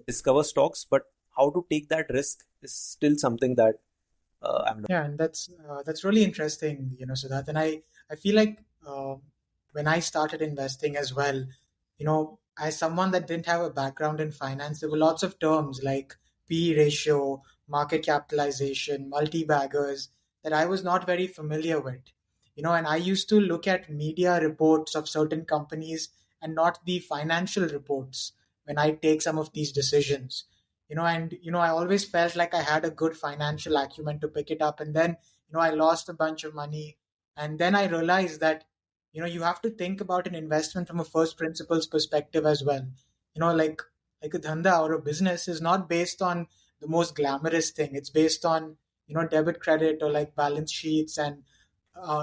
discover stocks, but how to take that risk is still something that I'm learning. Yeah, and that's really interesting, Siddharth. And I feel like when I started investing as well, as someone that didn't have a background in finance, there were lots of terms like P ratio, market capitalization, multi-baggers that I was not very familiar with. And I used to look at media reports of certain companies and not the financial reports when I take some of these decisions. And I always felt like I had a good financial acumen to pick it up, and then I lost a bunch of money. And then I realized that you have to think about an investment from a first principles perspective as well. Like a dhanda or a business is not based on the most glamorous thing. It's based on debit, credit, or like balance sheets, and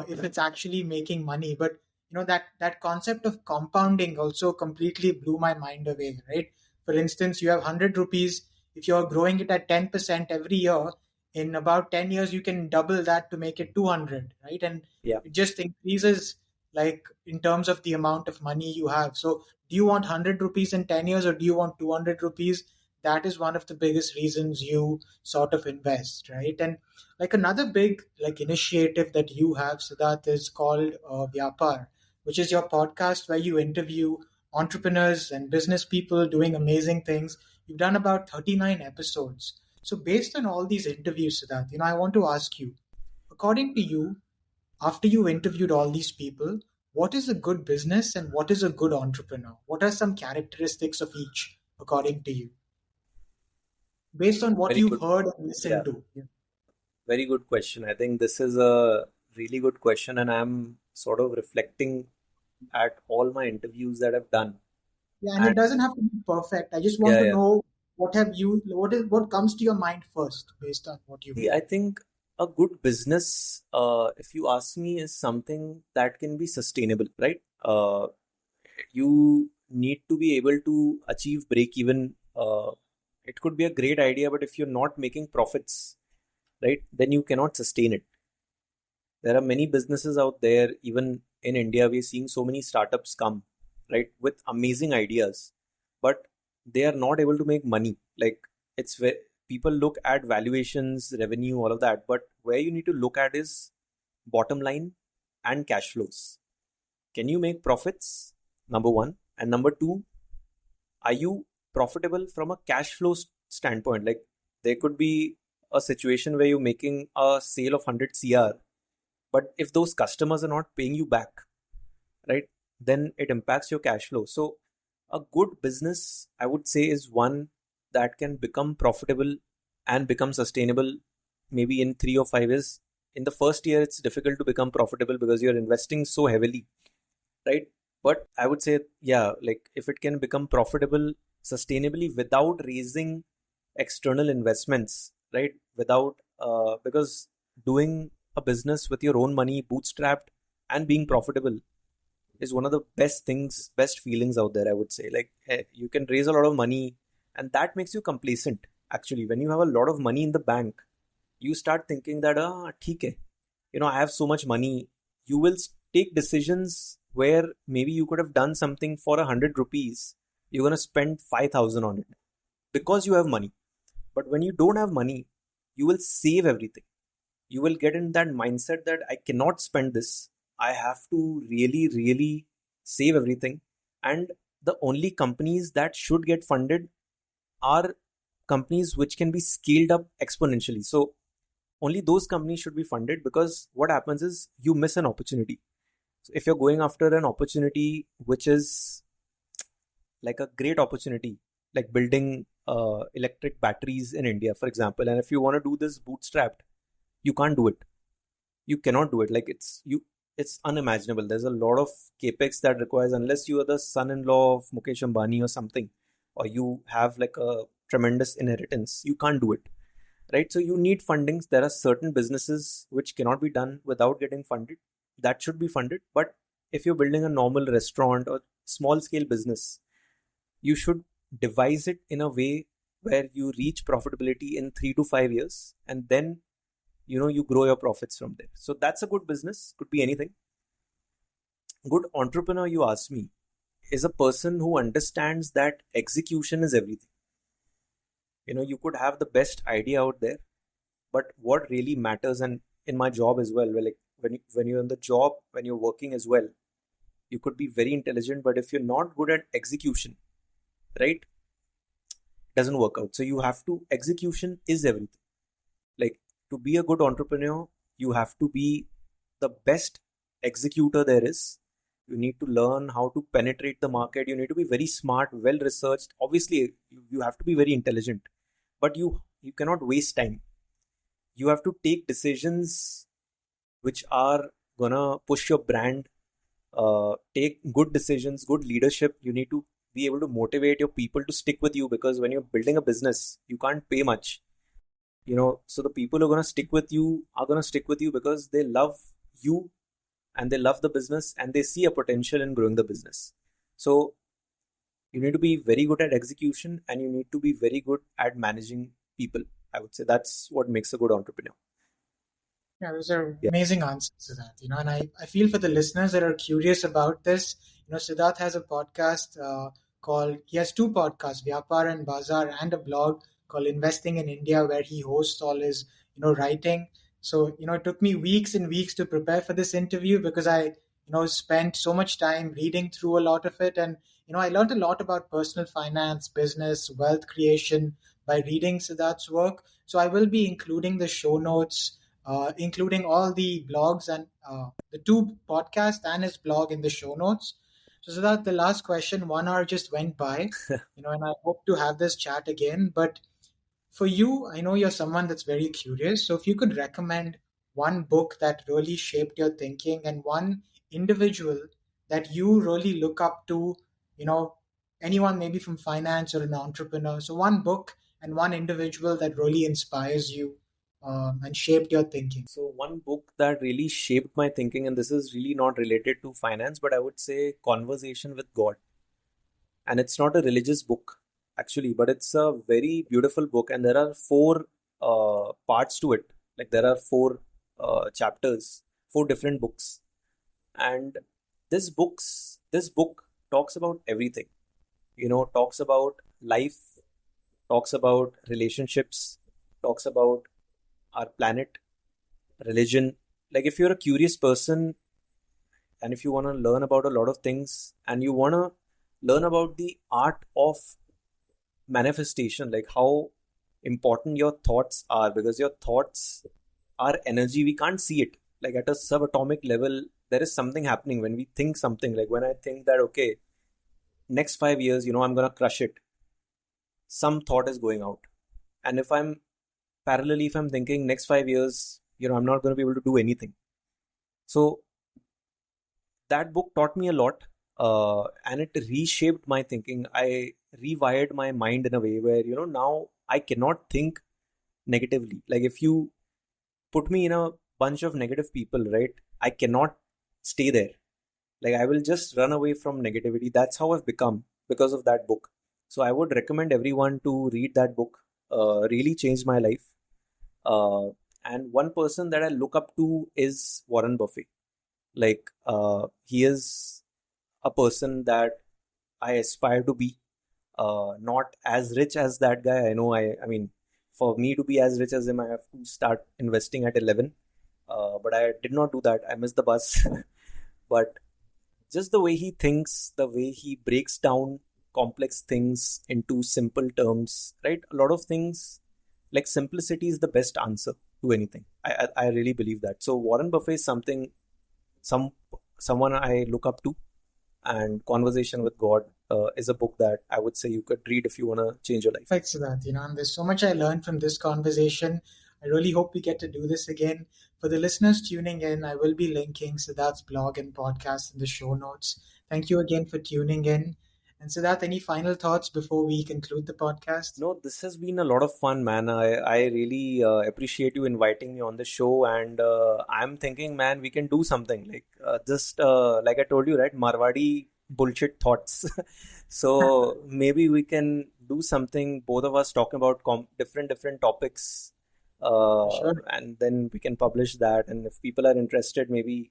if it's actually making money. But that concept of compounding also completely blew my mind away, right? For instance, you have 100 rupees. If you're growing it at 10% every year, in about 10 years you can double that to make it 200, right? And Yeah. it just increases, like, in terms of the amount of money you have. So do you want 100 rupees in 10 years, or do you want 200 rupees? That is one of the biggest reasons you sort of invest, right? And like another big like initiative that you have, Siddharth, is called Vyapar, which is your podcast where you interview entrepreneurs and business people doing amazing things. You've done about 39 episodes. So based on all these interviews, Siddharth, I want to ask you, according to you, after you interviewed all these people, what is a good business and what is a good entrepreneur? What are some characteristics of each, according to you, based on what Very you've good. heard and listened Yeah. to? Yeah. Very good question. I think this is a really good question, and I'm sort of reflecting at all my interviews that I've done. Yeah, and And it doesn't have to be perfect. I just want yeah, to yeah. know what comes to your mind first based on what you've See, heard. I think a good business, if you ask me, is something that can be sustainable, right? You need to be able to achieve break even. It could be a great idea, but if you're not making profits, right, then you cannot sustain it. There are many businesses out there, even in India, we're seeing so many startups come, right, with amazing ideas, but they are not able to make money. Like, it's where people look at valuations, revenue, all of that, but where you need to look at is bottom line and cash flows. Can you make profits? Number one. And number two, are you profitable from a cash flow standpoint? Like, there could be a situation where you're making a sale of 100 CR, but if those customers are not paying you back, right, then it impacts your cash flow. So a good business, I would say, is one that can become profitable and become sustainable maybe in 3 or 5 years. In the first year, it's difficult to become profitable because you're investing so heavily, right? But I would say, yeah, like if it can become profitable sustainably without raising external investments, right? Without, because doing a business with your own money, bootstrapped, and being profitable is one of the best things, best feelings out there, I would say. Like, you can raise a lot of money, and that makes you complacent. Actually, when you have a lot of money in the bank, you start thinking that, theek hai, I have so much money. You will take decisions where maybe you could have done something for 100 rupees. You're going to spend 5,000 on it because you have money. But when you don't have money, you will save everything. You will get in that mindset that I cannot spend this. I have to really, really save everything. And the only companies that should get funded are companies which can be scaled up exponentially. So only those companies should be funded, because what happens is you miss an opportunity. So if you're going after an opportunity which is like a great opportunity, like building electric batteries in India, for example, and if you want to do this bootstrapped, you can't do it. You cannot do it. Like, it's unimaginable. There's a lot of capex that requires, unless you are the son-in-law of Mukesh Ambani or something, or you have like a tremendous inheritance, you can't do it, right? So you need fundings. There are certain businesses which cannot be done without getting funded, that should be funded. But if you're building a normal restaurant or small scale business, you should devise it in a way where you reach profitability in 3 to 5 years, and then you grow your profits from there. So that's a good business. Could be anything. Good entrepreneur, you ask me, is a person who understands that execution is everything. You could have the best idea out there, but what really matters, and in my job as well, like when you're in the job, when you're working as well, you could be very intelligent, but if you're not good at execution, right, it doesn't work out. So you have to, execution is everything. Like, to be a good entrepreneur, you have to be the best executor there is. You need to learn how to penetrate the market. You need to be very smart, well researched. Obviously, you have to be very intelligent, but you cannot waste time. You have to take decisions which are gonna push your brand. Take good decisions, good leadership. You need to be able to motivate your people to stick with you, because when you're building a business, you can't pay much. So the people who are going to stick with you are going to stick with you because they love you and they love the business and they see a potential in growing the business. So you need to be very good at execution and you need to be very good at managing people. I would say that's what makes a good entrepreneur. Yeah, those are Yeah. amazing answers to that, and I feel for the listeners that are curious about this, Siddharth has a podcast he has two podcasts, Vyapar and Bazaar, and a blog called Investing in India, where he hosts all his, writing. So, it took me weeks and weeks to prepare for this interview because I, spent so much time reading through a lot of it. And, I learned a lot about personal finance, business, wealth creation by reading Siddharth's work. So I will be including the show notes, including all the blogs and the two podcasts and his blog in the show notes. So that the last question, 1 hour just went by, and I hope to have this chat again. But for you, I know you're someone that's very curious. So if you could recommend one book that really shaped your thinking and one individual that you really look up to, you know, anyone maybe from finance or an entrepreneur. So one book and one individual that really inspires you and shaped your thinking. So one book that really shaped my thinking, and this is really not related to finance, but I would say Conversation with God. And it's not a religious book actually, but it's a very beautiful book, and there are four parts to it. Like there are four chapters, four different books, and this book talks about everything. Talks about life, talks about relationships, talks about our planet, religion. Like if you're a curious person and if you want to learn about a lot of things and you want to learn about the art of manifestation, like how important your thoughts are, because your thoughts are energy. We can't see it. Like at a subatomic level, there is something happening when we think something. Like when I think that, okay, next 5 years, I'm going to crush it, some thought is going out. And if I'm thinking next 5 years, I'm not going to be able to do anything. So that book taught me a lot, and it reshaped my thinking. I rewired my mind in a way where, now I cannot think negatively. Like if you put me in a bunch of negative people, right, I cannot stay there. Like I will just run away from negativity. That's how I've become because of that book. So I would recommend everyone to read that book. Really changed my life. Uh, and one person that I look up to is Warren Buffett. Like he is a person that I aspire to be. Not as rich as that guy. I know. I mean, for me to be as rich as him, I have to start investing at 11. But I did not do that. I missed the bus. But just the way he thinks, the way he breaks down complex things into simple terms, right? A lot of things, like simplicity is the best answer to anything. I really believe that. So Warren Buffett is some someone I look up to, and Conversation with God is a book that I would say you could read if you want to change your life. Thanks for that. And there's so much I learned from this conversation. I really hope we get to do this again. For the listeners tuning in, I will be linking Siddharth's blog and podcast in the show notes. Thank you again for tuning in. And Siddharth, any final thoughts before we conclude the podcast? No, this has been a lot of fun, man. I really appreciate you inviting me on the show, and I'm thinking, man, we can do something like just like I told you, right? Marwadi bullshit thoughts. So maybe we can do something. Both of us talking about different topics, Sure. and then we can publish that. And if people are interested, maybe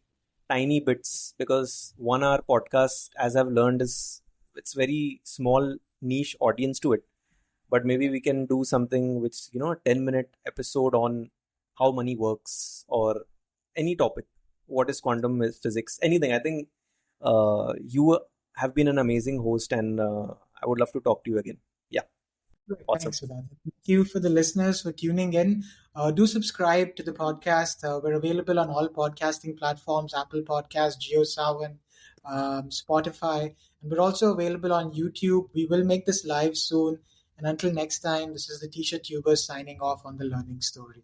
tiny bits, because 1 hour podcast, as I've learned, is it's very small niche audience to it. But maybe we can do something which, a 10-minute episode on how money works, or any topic. What is quantum physics? Anything. I think you have been an amazing host, and I would love to talk to you again. Yeah. Great. Awesome. Thanks for that. Thank you for the listeners for tuning in. Do subscribe to the podcast. We're available on all podcasting platforms: Apple Podcasts, GeoSavan, Spotify, and we're also available on YouTube. We will make this live soon. And until next time, this is the Teacher Tuber signing off on the Learning Stories.